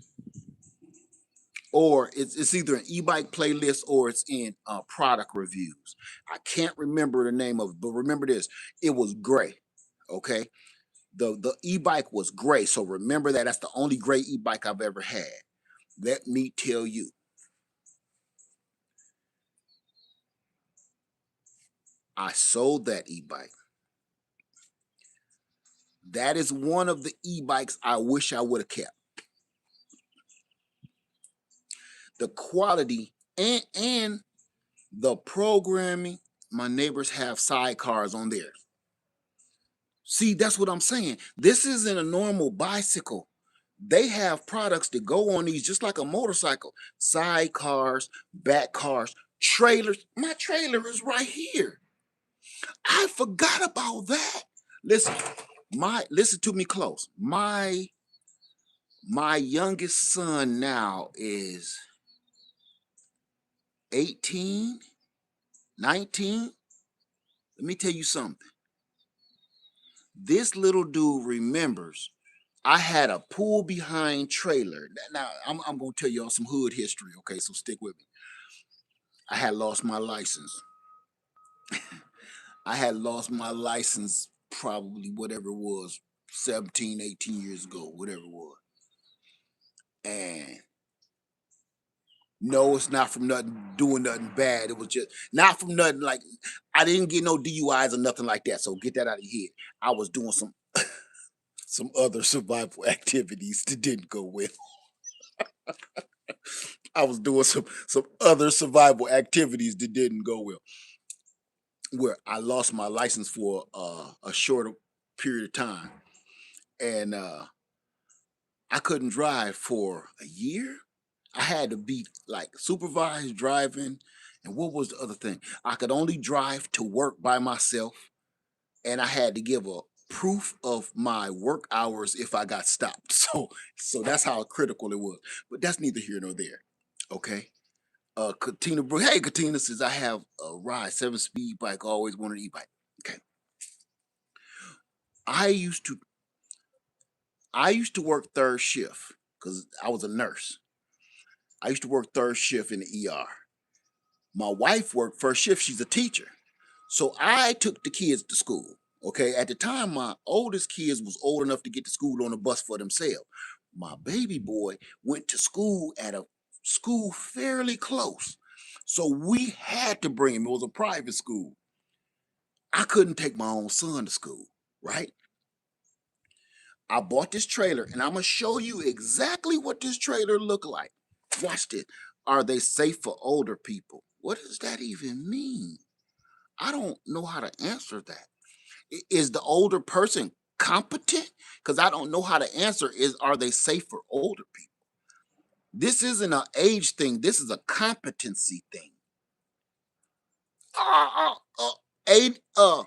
Or it's either an e-bike playlist or it's in product reviews. I can't remember the name of it, but remember this. It was gray. Okay. The e-bike was gray. So remember that. That's the only gray e-bike I've ever had. Let me tell you, I sold that e-bike. That is one of the e-bikes I wish I would have kept. The quality and the programming, my neighbors have sidecars on theirs. See, that's what I'm saying. This isn't a normal bicycle. They have products that go on these just like a motorcycle. Sidecars, back cars, trailers. My trailer is right here. I forgot about that. Listen, listen to me close. My youngest son now is 18, 19. Let me tell you something. This little dude remembers I had a pull behind trailer. Now, I'm going to tell y'all some hood history, okay? So stick with me. I had lost my license. I had lost my license probably whatever it was, 17, 18 years ago, whatever it was. And no, it's not from nothing, doing nothing bad. It was just not from nothing like, I didn't get no DUIs or nothing like that. So get that out of your head. I was doing some other survival activities that didn't go well. I was doing some other survival activities that didn't go well. Where I lost my license for a shorter period of time, and I couldn't drive for a year. I had to be like supervised driving, and what was the other thing? I could only drive to work by myself, and I had to give a proof of my work hours if I got stopped. So that's how critical it was. But that's neither here nor there. Okay. Katina Brooke. Hey, Katina says I have a ride 7-speed bike. Always wanted an e-bike. Okay. I used to I used to work third shift because I was a nurse. I used to work third shift in the ER. My wife worked first shift. She's a teacher. So I took the kids to school. Okay. At the time, my oldest kids was old enough to get to school on a bus for themselves. My baby boy went to school at a school fairly close. So we had to bring him. It was a private school. I couldn't take my own son to school, right? I bought this trailer and I'm gonna show you exactly what this trailer look like. Watch this. Are they safe for older people? What does that even mean? I don't know how to answer that. Is the older person competent? Because I don't know how to answer is, are they safe for older people? This isn't an age thing. This is a competency thing. Uh, uh, uh, Ad- uh,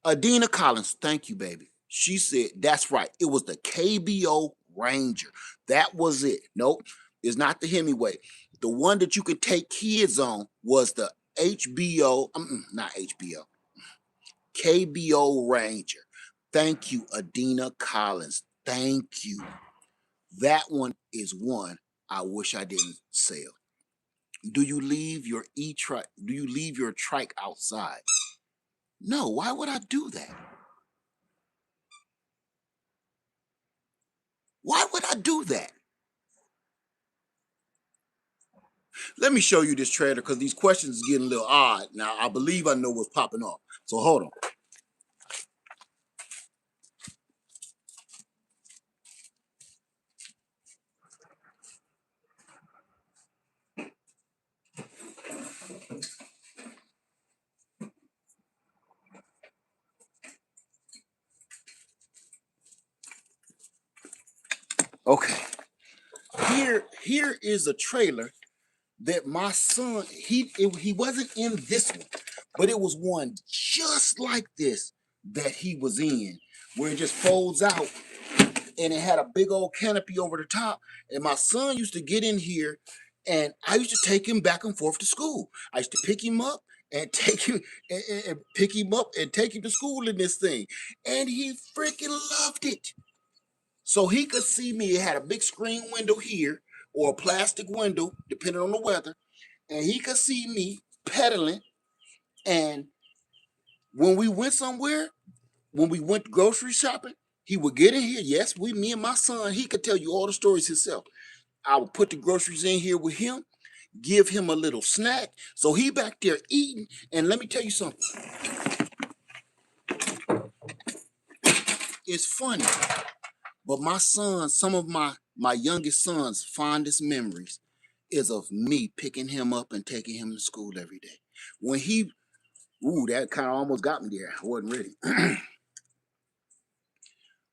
Adina Collins, thank you, baby. She said, that's right. It was the KBO Ranger. That was it. Nope, it's not the Hemingway. The one that you could take kids on was the HBO, not HBO, KBO Ranger. Thank you, Adina Collins. Thank you. That one is one I wish I didn't sell. Do you leave your e-trike? Do you leave your trike outside? No, why would I do that? Why would I do that? Let me show you this trailer because these questions is getting a little odd. Now, I believe I know what's popping off. So hold on. Okay. Here is a trailer that my son, he wasn't in this one, but it was one just like this that he was in, where it just folds out and it had a big old canopy over the top. And my son used to get in here and I used to take him back and forth to school. I used to pick him up and take him and pick him up and take him to school in this thing. And he freaking loved it. So he could see me. It had a big screen window here or a plastic window, depending on the weather. And he could see me pedaling. And when we went somewhere, when we went grocery shopping, he would get in here. Yes, me and my son, he could tell you all the stories himself. I would put the groceries in here with him, give him a little snack. So he back there eating. And let me tell you something. It's funny, but my son, some of my youngest son's fondest memories is of me picking him up and taking him to school every day. When he, that kind of almost got me there. I wasn't ready.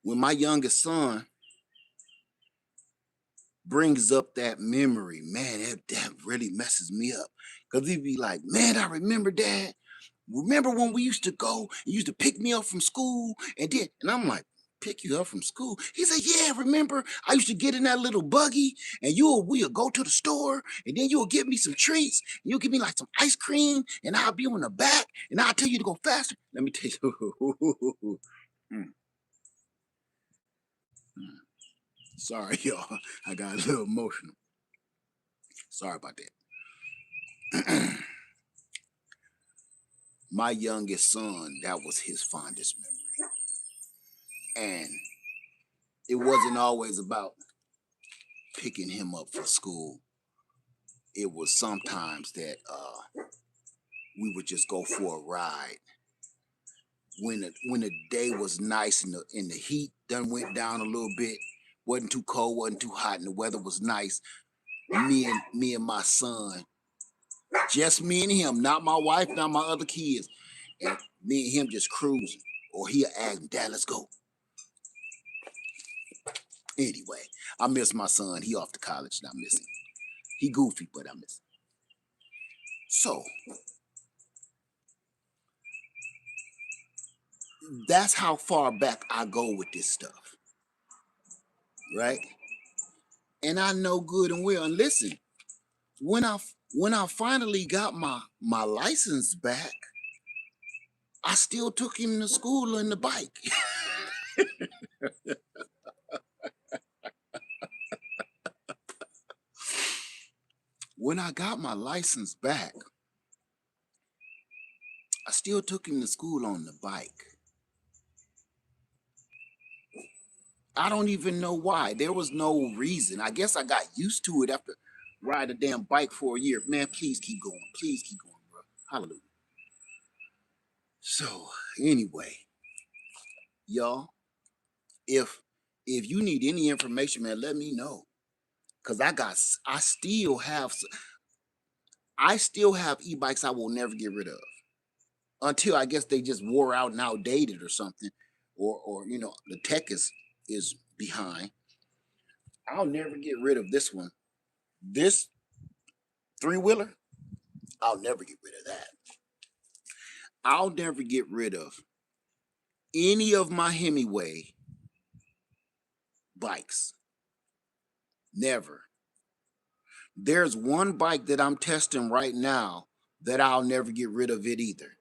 When my youngest son brings up that memory, man, that really messes me up. Because he'd be like, man, I remember Dad. Remember when we used to go, you used to pick me up from school and I'm like, pick you up from school? He said, yeah, remember I used to get in that little buggy and we'll go to the store and then you'll give me some treats. And you'll give me like some ice cream and I'll be on the back and I'll tell you to go faster. Let me tell you. Mm, mm. Sorry, y'all. I got a little emotional. Sorry about that. My youngest son, that was his fondest memory. And it wasn't always about picking him up for school. It was sometimes that we would just go for a ride. When the day was nice and the heat done went down a little bit, wasn't too cold, wasn't too hot, and the weather was nice. Me and my son, just me and him, not my wife, not my other kids, and me and him just cruising. Or he'll ask me, Dad, let's go. Anyway, I miss my son. He off to college and I miss him. He goofy, but I miss him. So that's how far back I go with this stuff, right? And I know good and well. And listen, when I finally got my license back, I still took him to school on the bike. When I got my license back, I still took him to school on the bike. I don't even know why. There was no reason. I guess I got used to it after riding a damn bike for a year. Man, please keep going. Please keep going, bro. Hallelujah. So anyway, y'all, if you need any information, man, let me know. Cause I still have e-bikes I will never get rid of until I guess they just wore out and outdated or something. or the tech is behind. I'll never get rid of this one. This three-wheeler, I'll never get rid of that. I'll never get rid of any of my Hemingway bikes. Never. There's one bike that I'm testing right now that I'll never get rid of it either.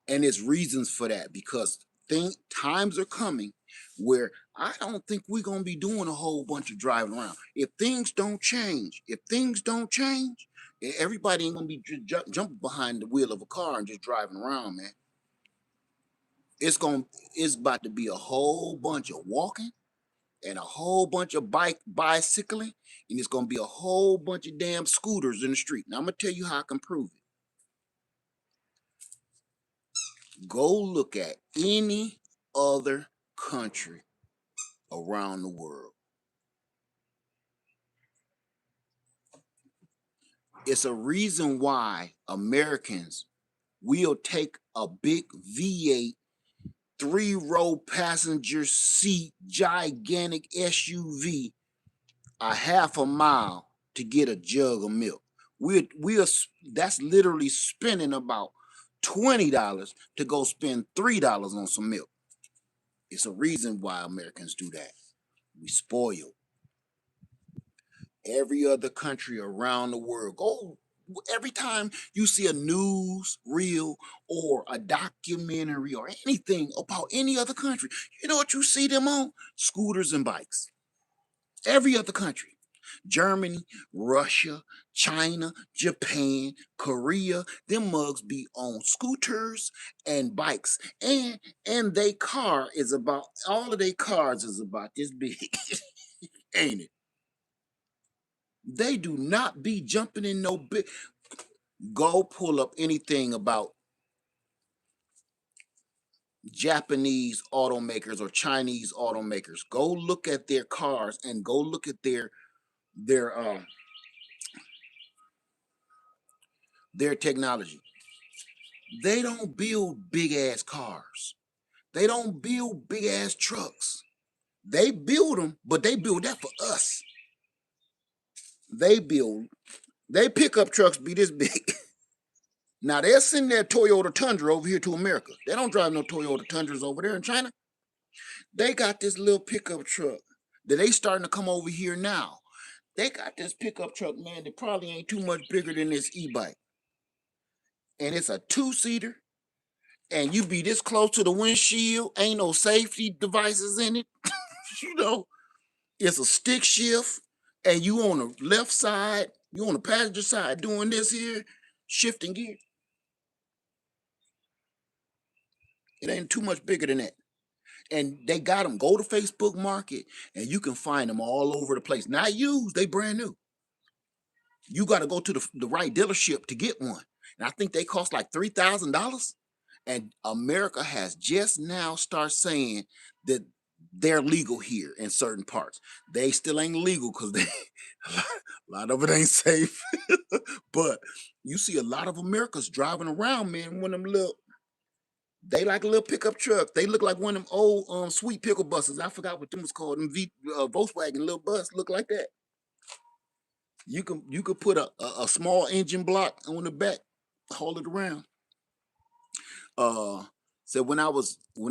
And it's reasons for that, because times are coming where I don't think we're going to be doing a whole bunch of driving around. If things don't change, everybody ain't going to be jumping behind the wheel of a car and just driving around, man. It's about to be a whole bunch of walking and a whole bunch of bicycling, and it's going to be a whole bunch of damn scooters in the street. Now, I'm going to tell you how I can prove it. Go look at any other country around the world. It's a reason why Americans will take a big V8 3-row passenger seat gigantic SUV a half a mile to get a jug of milk. That's literally spending about $20 to go spend $3 on some milk. It's a reason why Americans do that. We spoil. Every other country around the world, go every time you see a news reel or a documentary or anything about any other country, you know what you see them on? Scooters and bikes. Every other country. Germany, Russia, China, Japan, Korea, them mugs be on scooters and bikes. And all of their cars is about this big. Ain't it? They do not be jumping in no big. Go pull up anything about Japanese automakers or Chinese automakers. Go look at their cars and go look at their their technology. They don't build big ass cars. They don't build big ass trucks. They build them, but they build that for us. They pickup trucks be this big. Now they're sending their Toyota Tundra over here to America. They don't drive no Toyota Tundras over there in China. They got this little pickup truck that they starting to come over here now. They got this pickup truck, man, that probably ain't too much bigger than this e-bike. And it's a two-seater. And you be this close to the windshield. Ain't no safety devices in it. you know, it's a stick shift. And you on the left side, you on the passenger side doing this here, shifting gear. It ain't too much bigger than that. And they got them. Go to Facebook Market, and you can find them all over the place. Not used, they brand new. You got to go to the right dealership to get one. And I think they cost like $3,000. And America has just now started saying that they're legal here in certain parts. They still ain't legal because a lot of it ain't safe. But you see a lot of Americans driving around, man, when them they like a little pickup truck. They look like one of them old sweet pickle buses. I forgot what them was called. Them Volkswagen little bus look like that. You could put a small engine block on the back, haul it around. So when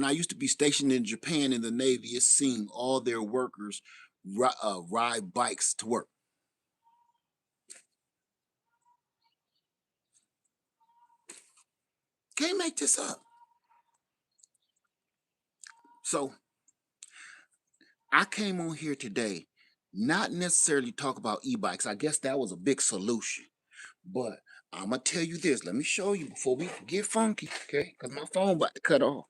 I used to be stationed in Japan in the Navy, it seemed all their workers ride bikes to work. Can't make this up. So I came on here today, not necessarily talk about e-bikes. I guess that was a big solution. But I'm gonna tell you this. Let me show you before we get funky, okay? Because my phone about to cut off.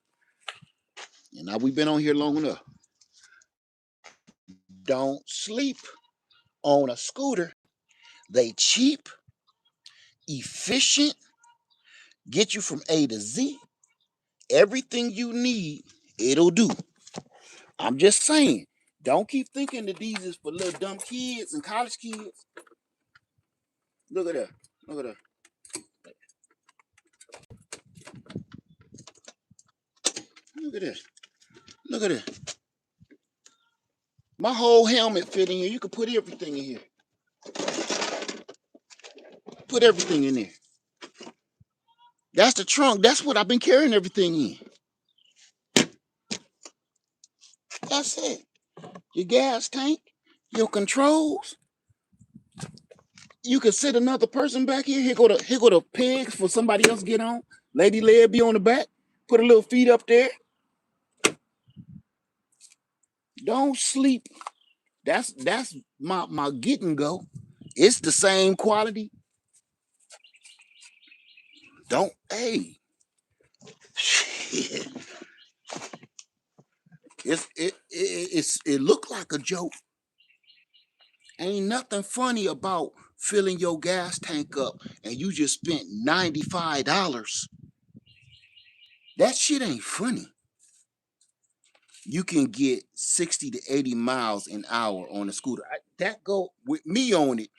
And now we've been on here long enough. Don't sleep on a scooter. They cheap, efficient, get you from A to Z. Everything you need, it'll do. I'm just saying. Don't keep thinking that these is for little dumb kids and college kids. Look at that. Look at that. Look at this. Look at this. My whole helmet fit in here. You can put everything in here. Put everything in there. That's the trunk. That's what I've been carrying everything in. That's it. Your gas tank, your controls. You can sit another person back here. Here go the pegs for somebody else to get on. Lady leg be on the back. Put a little feet up there. Don't sleep. That's my get and go. It's the same quality. Don't shit. It looked like a joke. Ain't nothing funny about filling your gas tank up and you just spent $95. That shit ain't funny. You can get 60 to 80 miles an hour on a scooter. That go with me on it.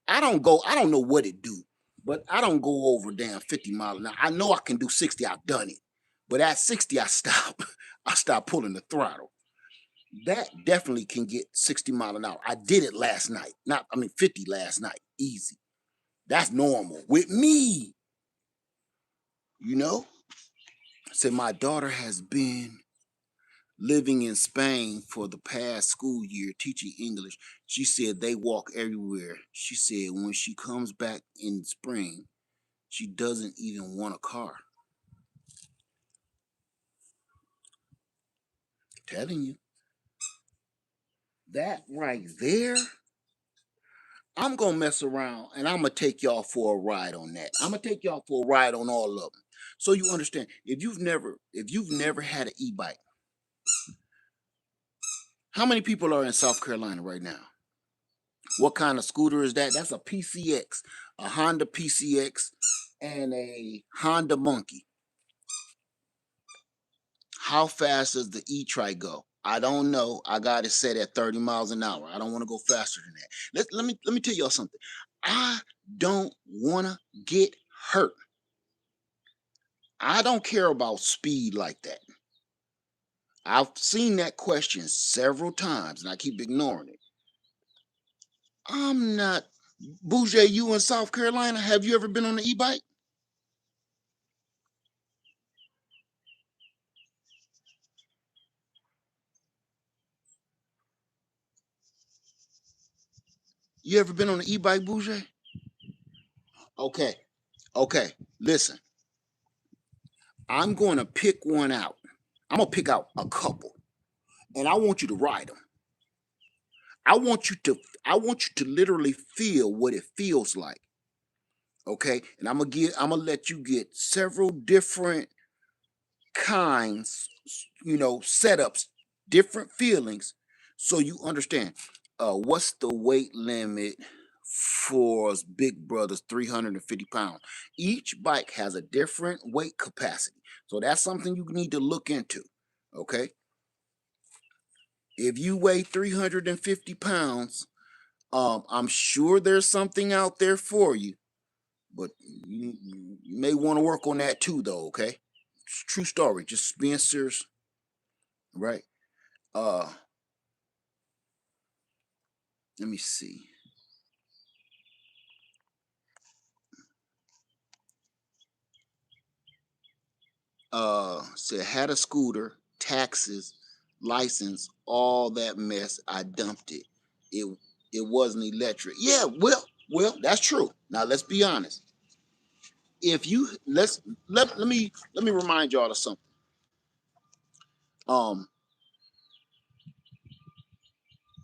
I don't know what it do, but I don't go over damn 50 miles an hour. I know I can do 60, I've done it. But at 60, I stop. I stop pulling the throttle. That definitely can get 60 mile an hour. I did it last night. 50 last night. Easy. That's normal. With me, you know? Said my daughter has been living in Spain for the past school year teaching English. She said they walk everywhere. She said when she comes back in spring, she doesn't even want a car. Telling you. That right there, I'm gonna mess around and I'm gonna take y'all for a ride on that. I'm gonna take y'all for a ride on all of them. So you understand, if you've never had an e-bike, how many people are in South Carolina right now? What kind of scooter is that? That's a PCX, a Honda PCX, and a Honda Monkey. How fast does the e-trike go? I don't know. I got it set at 30 miles an hour. I don't want to go faster than that. Let me tell y'all something. I don't want to get hurt. I don't care about speed like that. I've seen that question several times and I keep ignoring it. I'm not. Bouger, you in South Carolina? Have you ever been on the e-bike? You ever been on the e-bike, Bouger? Okay, okay. Listen, I'm going to pick one out. I'm going to pick out a couple and I want you to ride them. I want you to literally feel what it feels like. Okay? And I'm going to let you get several different kinds, setups, different feelings, so you understand what's the weight limit for Big Brother's 350 pounds. Each bike has a different weight capacity, so that's something you need to look into. Okay, if you weigh 350 pounds, I'm sure there's something out there for you, but you may want to work on that too, though. Okay, it's a true story. Just being serious, right? Uh, let me see. Said had a scooter, taxes, license, all that mess. I dumped it. It it wasn't electric. Yeah, well, that's true. Now let's be honest. If you let me remind y'all of something. Um,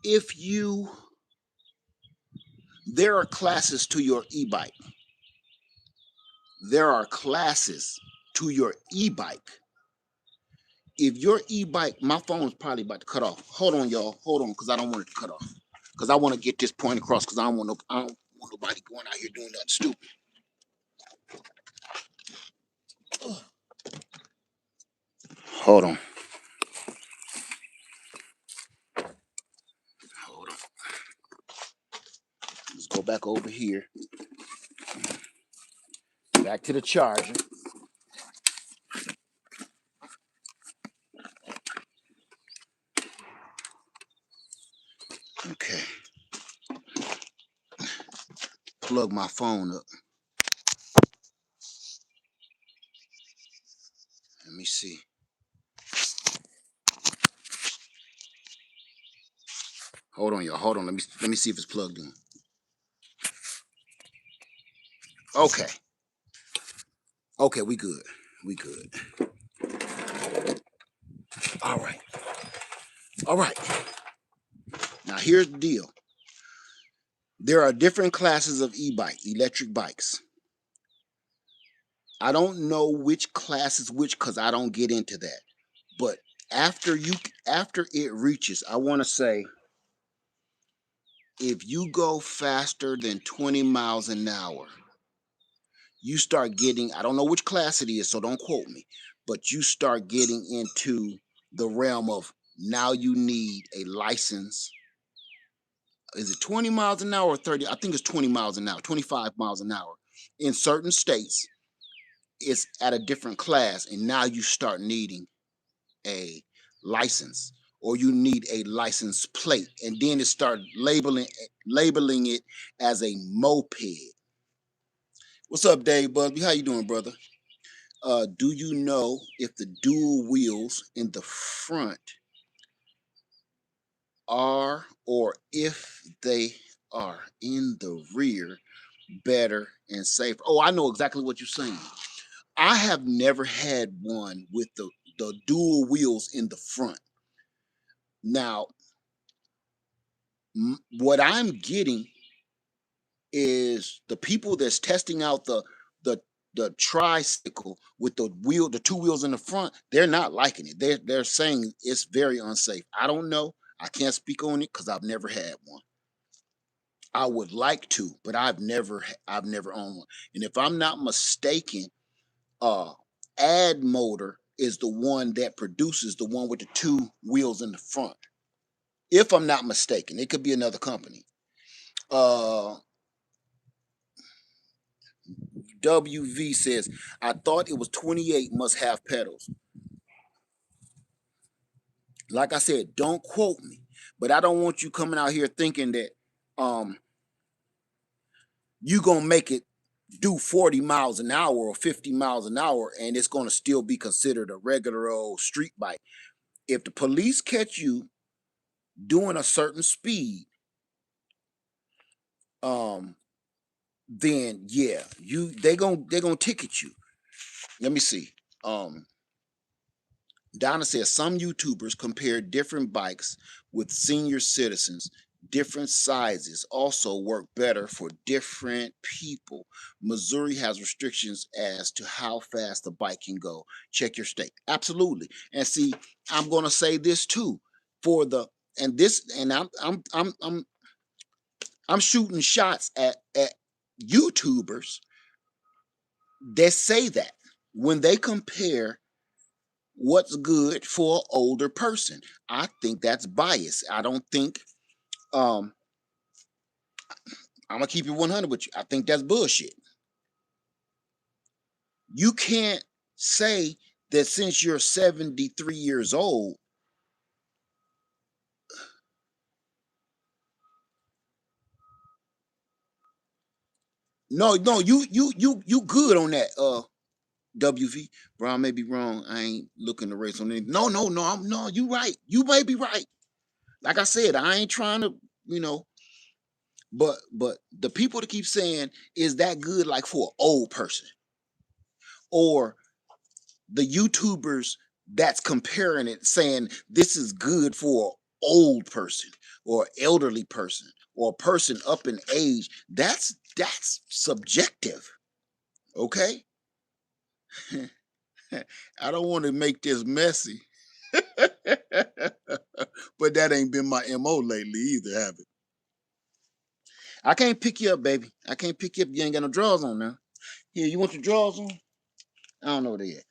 if you there are classes to your e-bike. There are classes to your e-bike. If your e-bike, my phone's probably about to cut off. Hold on, y'all. Hold on, because I don't want it to cut off. Because I want to get this point across. Because I don't want nobody going out here doing nothing stupid. Hold on. Hold on. Let's go back over here. Back to the charger. plug my phone up. Let me see. Hold on, y'all. Hold on. Let me see if it's plugged in. Okay. Okay, we good. We good. All right. All right. Now here's the deal. There are different classes of e-bike, electric bikes. I don't know which class is which because I don't get into that. But after it reaches, I want to say, if you go faster than 20 miles an hour, you start getting, I don't know which class it is, so don't quote me, but you start getting into the realm of now you need a license. Is it 20 miles an hour or 30? I think it's 20 miles an hour, 25 miles an hour. In certain states, it's at a different class, and now you start needing a license, or you need a license plate, and then it start labeling it as a moped. What's up, Dave Busby? How you doing, brother? Do you know if the dual wheels in the front are, or if they are in the rear, better and safer? Oh, I know exactly what you're saying. I have never had one with the dual wheels in the front. Now, what I'm getting is the people that's testing out the the tricycle with the two wheels in the front. They're not liking it. They're saying it's very unsafe. I don't know. I can't speak on it because I've never had one. I would like to, but I've never owned one. And if I'm not mistaken, uh, Ad Motor is the one that produces the one with the two wheels in the front. If I'm not mistaken, it could be another company. Uh, WV says, I thought it was 28 must have pedals. Like I said, don't quote me, but I don't want you coming out here thinking that um you gonna make it do 40 miles an hour or 50 miles an hour and it's gonna still be considered a regular old street bike. If the police catch you doing a certain speed, um, then yeah, they're gonna ticket you. Let me see. Um, Donna says some YouTubers compare different bikes with senior citizens. Different sizes also work better for different people. Missouri has restrictions as to how fast the bike can go. Check your state. Absolutely. And see, I'm gonna say this too. For the and this and I'm shooting shots at YouTubers that say that when they compare what's good for an older person. I think that's bias. I don't think um I'm gonna keep it 100 with you. I think that's bullshit. You can't say that since you're 73 years old. No, you good on that, WV. Bro, I may be wrong. I ain't looking to race on anything. No, no, you right. You may be right. Like I said, I ain't trying to, you know, but the people that keep saying is that good like for an old person, or the YouTubers that's comparing it saying this is good for an old person or elderly person or a person up in age. That's subjective. Okay. I don't want to make this messy. But that ain't been my MO lately either, have it? I can't pick you up, baby. I can't pick you up. You ain't got no drawers on now. Here, you want your drawers on? I don't know where they at.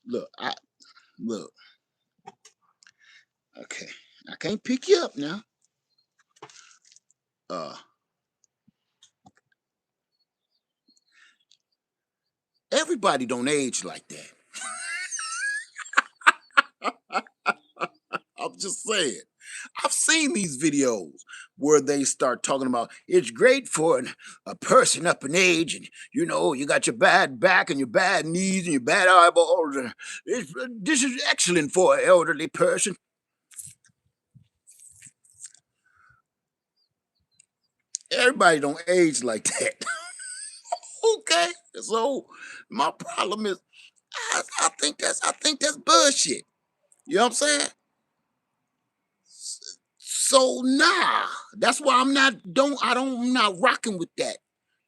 Look, look. Okay, I can't pick you up now. Uh, Everybody don't age like that. I'm just saying. I've seen these videos where they start talking about it's great for a person up in age, and you got your bad back and your bad knees and your bad eyeballs. This is excellent for an elderly person. Everybody don't age like that. Okay, so my problem is, I think that's bullshit. You know what I'm saying? So nah, that's why I'm not rocking with that.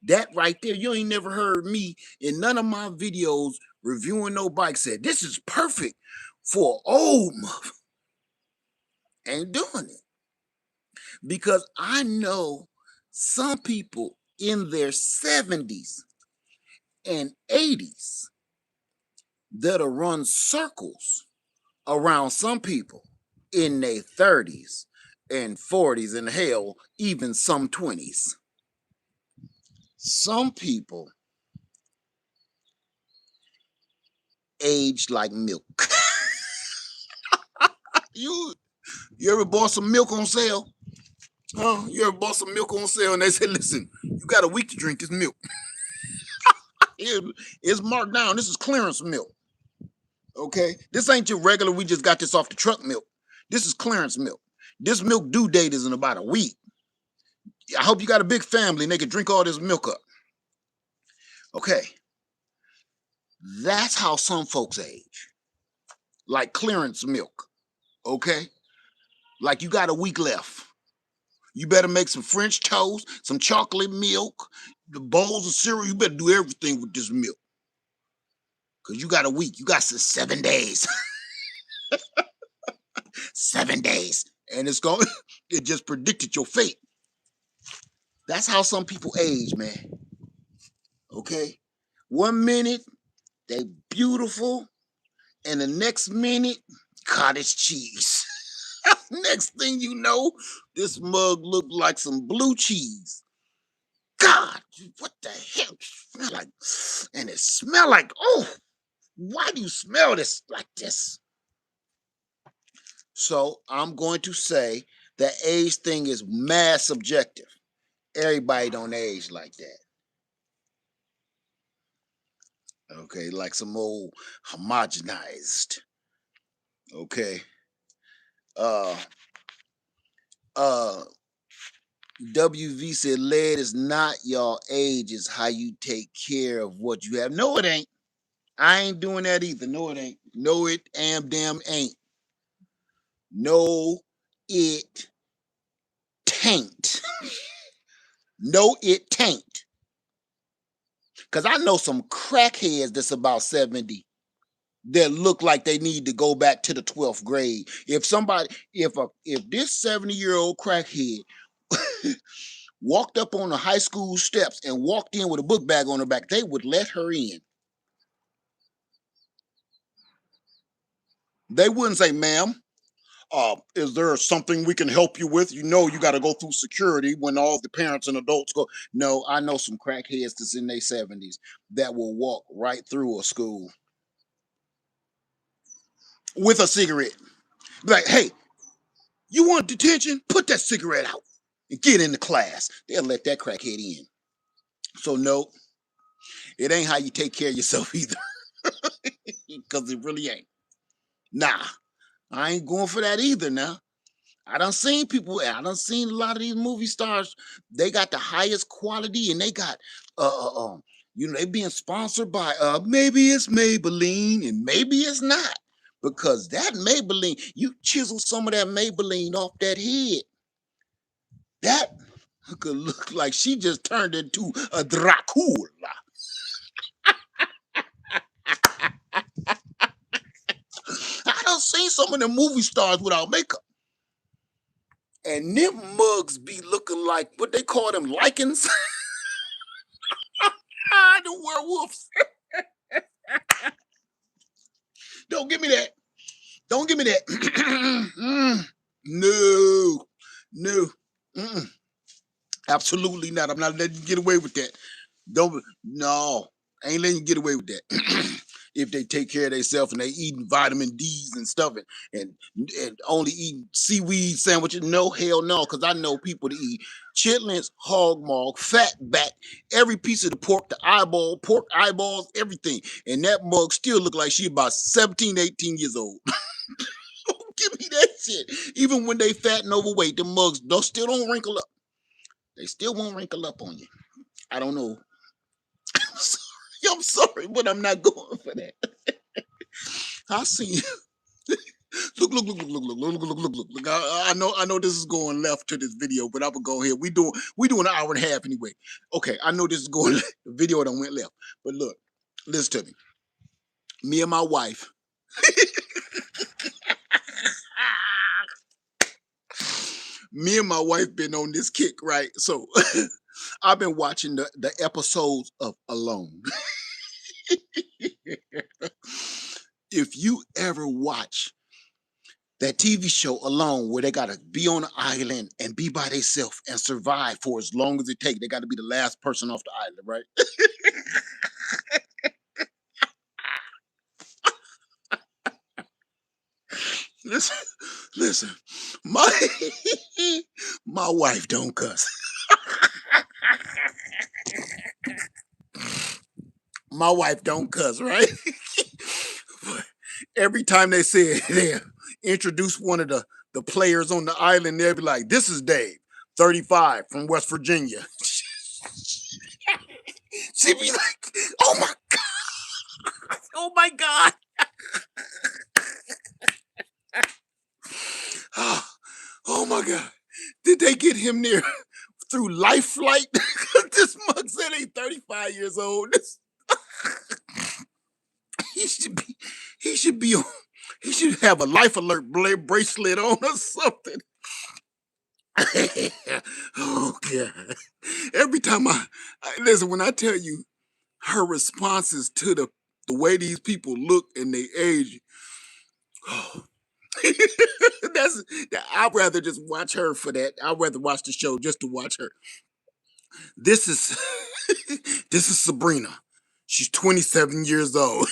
That right there, you ain't never heard me in none of my videos reviewing no bike said this is perfect for old mother. Ain't doing it because I know some people in their 70s and 80s that'll run circles around some people in their 30s and 40s and hell, even some 20s. Some people age like milk. you you ever bought some milk on sale? Huh? You ever bought some milk on sale and they said, listen, you got a week to drink this milk. It's marked down. This is clearance milk. Okay? This ain't your regular, we just got this off the truck milk. This is clearance milk. This milk due date is in about a week. I hope you got a big family and they can drink all this milk up. Okay. That's how some folks age. Like clearance milk. Okay? Like you got a week left. You better make some French toast, some chocolate milk, the bowls of cereal. You better do everything with this milk. Because you got a week. You got 7 days. 7 days. And it's going, it just predicted your fate. That's how some people age, man. Okay? 1 minute, they beautiful. And the next minute, cottage cheese. Next thing you know, this mug looked like some blue cheese. God, what the hell? Smell like, and it smell like, oh, why do you smell this like this? So I'm going to say that age thing is mad subjective. Everybody don't age like that. Okay, like some old homogenized. Okay. Uh uh WV said lead is not y'all age, is how you take care of what you have. No, it ain't. I ain't doing that either. No, it ain't. No, it damn ain't. No, it taint. No, it taint. Cause I know some crackheads that's about 70 that look like they need to go back to the 12th grade. If this 70-year-old crackhead walked up on the high school steps and walked in with a book bag on her back, they would let her in. They wouldn't say, ma'am, is there something we can help you with? You got to go through security when all the parents and adults go. No, I know some crackheads that's in their 70s that will walk right through a school with a cigarette. Like, hey, you want detention? Put that cigarette out and get into class. They'll let that crackhead in. So, no, it ain't how you take care of yourself either. Because it really ain't. Nah, I ain't going for that either now. I done seen a lot of these movie stars. They got the highest quality, and they got they being sponsored by maybe it's Maybelline and maybe it's not. Because that Maybelline, you chisel some of that Maybelline off that head. That could look like she just turned into a Dracula. I done seen some of the movie stars without makeup. And them mugs be looking like what they call them lichens. The werewolves. Don't give me that. Don't give me that. No, no, mm-mm. Absolutely not. I'm not letting you get away with that. Don't. No, I ain't letting you get away with that. if they take care of themselves and they eating vitamin D's and stuff and only eating seaweed sandwiches. No, hell no, because I know people that eat chitlins, hog maw, fat back, every piece of the pork, the eyeball, pork eyeballs, everything. And that mug still look like she about 17, 18 years old. Give me that shit. Even when they fat and overweight, the mugs still don't wrinkle up. They still won't wrinkle up on you. I don't know. I'm sorry, but I'm not going for that. I see. Look. I know this is going left to this video, but I'm gonna go ahead. We doing an hour and a half anyway. Okay, I know this is going the video that went left, but look, listen to me. Me and my wife. Me and my wife been on this kick, right? So I've been watching the episodes of Alone. If you ever watch that TV show Alone, where they gotta be on an island and be by themselves and survive for as long as it takes, they gotta be the last person off the island, right? listen, listen, my my wife don't cuss. My wife don't cuss, right? But every time they say they introduce one of the players on the island, they'll be like, "This is Dave, 35 from West Virginia." She be like, "Oh my god, oh my god." Oh my god. Did they get him there through life flight? This mug said he's 35 years old. He should be he should be on he should have a life alert bracelet on or something. Oh god. Every time I listen, when I tell you her responses to the way these people look and they age, oh, that's I'd rather just watch her for that. I'd rather watch the show just to watch her. This is this is Sabrina. She's 27 years old.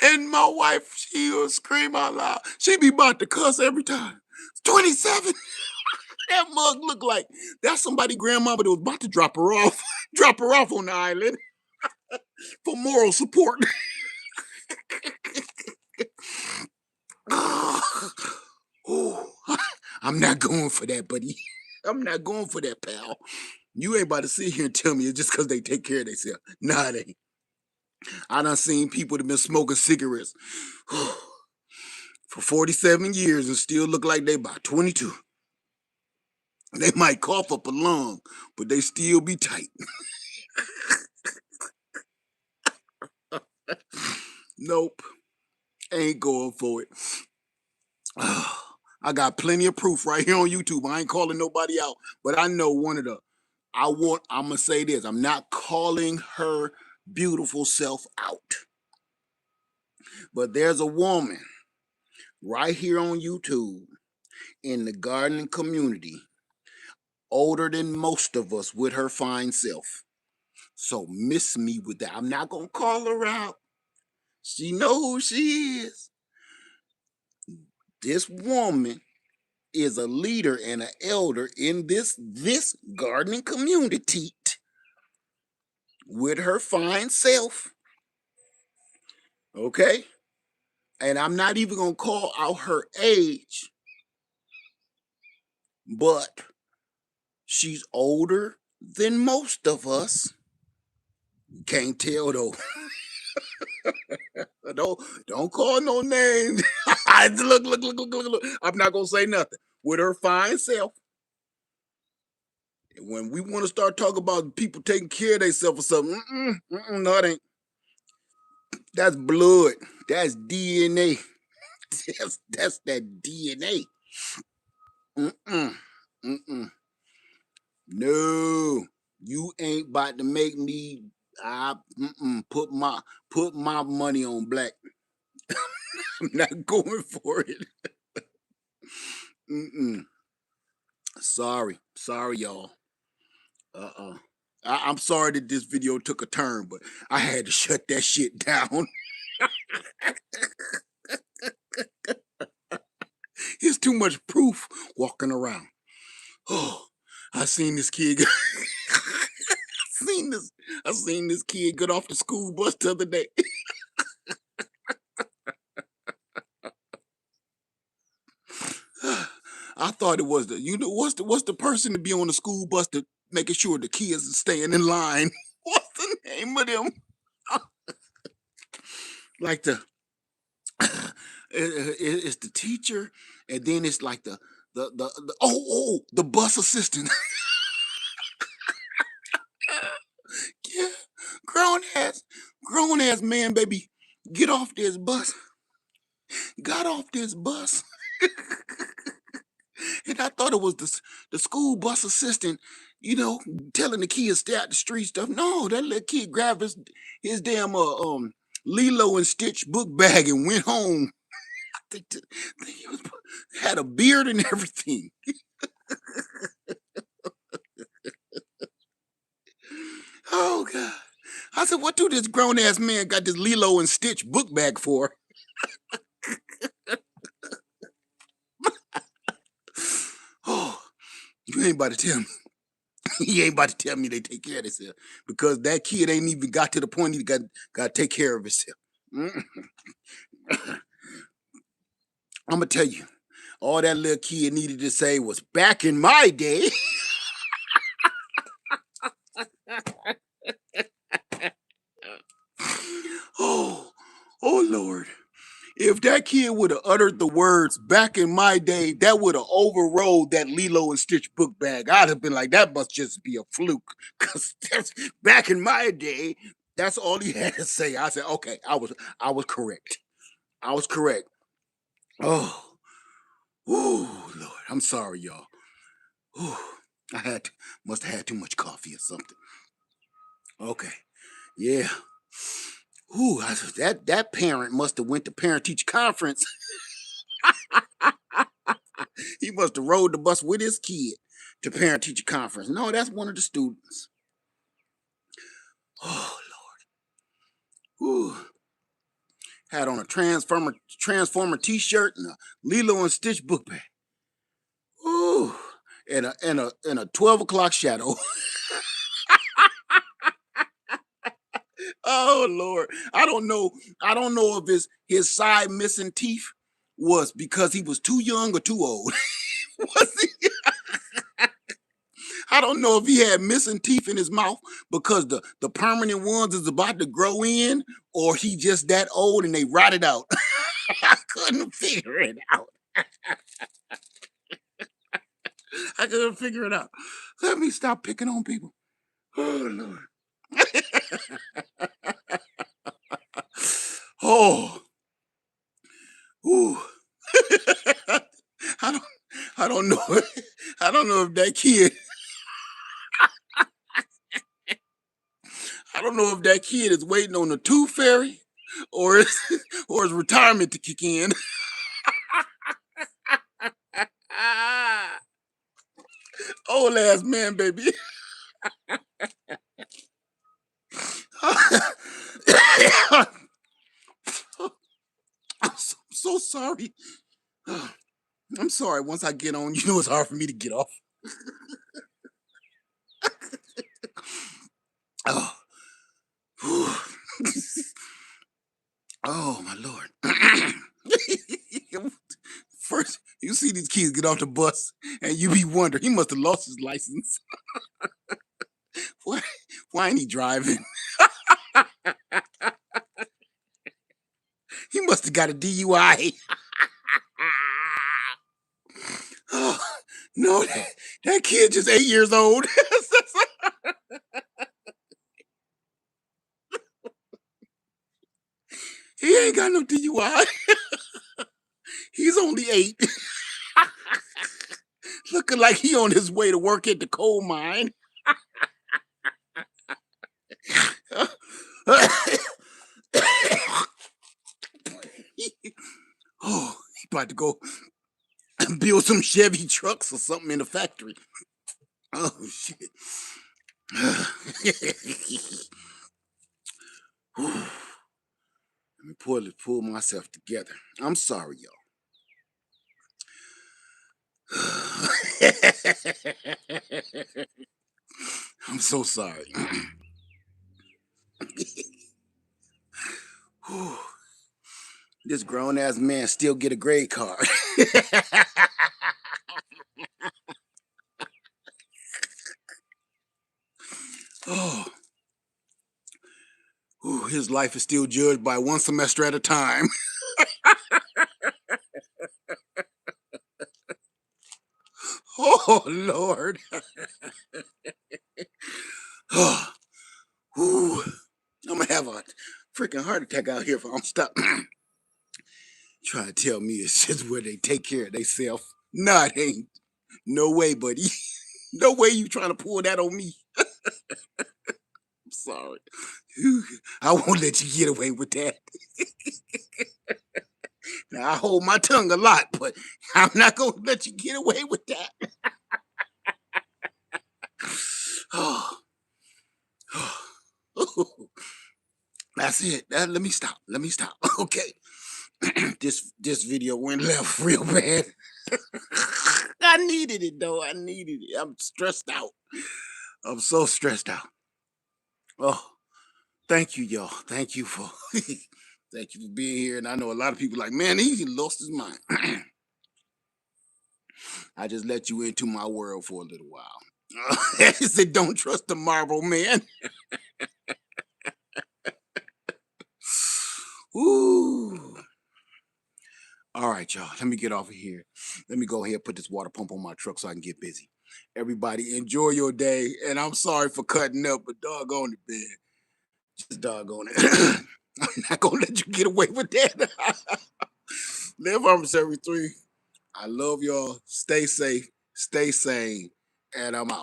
And my wife, she will scream out loud. She be about to cuss every time. 27. That mug look like that's somebody grandmama that was about to drop her off, drop her off on the island for moral support. Oh, I'm not going for that, buddy. I'm not going for that, pal. You ain't about to sit here and tell me it's just because they take care of themselves. Nah, it ain't. I done seen people that been smoking cigarettes for 47 years and still look like they about 22. They might cough up a lung, but they still be tight. Nope, ain't going for it. I got plenty of proof right here on YouTube. I ain't calling nobody out, but I know one of the. I'm gonna say this. I'm not calling her beautiful self out, but there's a woman right here on YouTube in the gardening community, older than most of us, with her fine self. So miss me with that. I'm not gonna call her out. She know who she is. This woman is a leader and an elder in this gardening community with her fine self. Okay? And I'm not even gonna call out her age, but she's older than most of us. Can't tell though. Don't call no names. Look. I'm not gonna say nothing. With her fine self. When we want to start talking about people taking care of themselves or something, no, it ain't. That's blood. That's DNA. That's that DNA. Mm-mm. Mm-mm. No, you ain't about to make me. I put my money on black. I'm not going for it. Mm-mm. Sorry, y'all. Uh-uh. I'm sorry that this video took a turn, but I had to shut that shit down. It's too much proof walking around. Oh, I seen this kid. seen this. I seen this kid get off the school bus the other day. I thought it was what's the person to be on the school bus to making sure the kids are staying in line. What's the name of them? Like it's the teacher, and then it's like the bus assistant. Yeah, grown ass man, baby, get off this bus. Got off this bus. And I thought it was the school bus assistant, telling the kids stay out the street stuff. No, that little kid grabbed his damn Lilo and Stitch book bag and went home. Think he had a beard and everything. Oh God. I said, what do this grown ass man got this Lilo and Stitch book bag for? Oh, you ain't about to tell me. He ain't about to tell me they take care of themselves, because that kid ain't even got to the point he got to take care of himself. I'm gonna tell you, all that little kid needed to say was, back in my day. Oh, oh Lord. If that kid would have uttered the words back in my day, that would have overrode that Lilo and Stitch book bag. I'd have been like, that must just be a fluke. Because back in my day, that's all he had to say. I said, okay, I was correct. I was correct. Oh, ooh, Lord. I'm sorry, y'all. Ooh, must have had too much coffee or something. Okay. Yeah. Ooh, that parent must have went to parent teacher conference. He must have rode the bus with his kid to parent teacher conference. No, that's one of the students. Oh Lord. Ooh. Had on a transformer t-shirt and a Lilo and Stitch book bag. Ooh. And a 12 o'clock shadow. Oh Lord. I don't know if his side missing teeth was because he was too young or too old. Was he? I don't know if he had missing teeth in his mouth because the permanent ones is about to grow in, or he just that old and they rotted out. I couldn't figure it out. I couldn't figure it out. Let me stop picking on people. Oh Lord. Oh. Ooh. I don't I don't know. I don't know if that kid I don't know if that kid is waiting on the tooth fairy or or his retirement to kick in. Old ass man, baby. I'm so sorry. I'm sorry. Once I get on, it's hard for me to get off. Oh, oh my Lord. First, you see these kids get off the bus, and you be wondering, he must have lost his license. Why, why ain't he driving? He must have got a DUI. Oh, no, that kid just 8 years old. He ain't got no DUI. He's only 8. Looking like he on his way to work at the coal mine. Oh, he about to go build some Chevy trucks or something in the factory. Oh shit. Whew. Let me pull myself together. I'm sorry, y'all. I'm so sorry. Whew. This grown ass man still get a grade card. Oh, whew, his life is still judged by one semester at a time. Oh Lord. Oh, whew. I'm gonna have a freaking heart attack out here if I don't stop. Trying to tell me it's just where they take care of themselves. Nah, it ain't. No way, buddy. No way you trying to pull that on me. I'm sorry. Whew. I won't let you get away with that. Now I hold my tongue a lot, but I'm not gonna let you get away with that. Oh, that's it. Let me stop. Let me stop. Okay. This video went left real bad. I needed it though. I needed it. I'm stressed out. I'm so stressed out. Oh, thank you, y'all. Thank you for thank you for being here. And I know a lot of people like, man, he lost his mind. I just let you into my world for a little while. I said, don't trust the marble man. Ooh. All right, y'all. Let me get off of here. Let me go ahead and put this water pump on my truck so I can get busy. Everybody, enjoy your day. And I'm sorry for cutting up, but doggone it, man. Just doggone it. I'm not gonna let you get away with that. Live Armor 73. I love y'all. Stay safe, stay sane, and I'm out.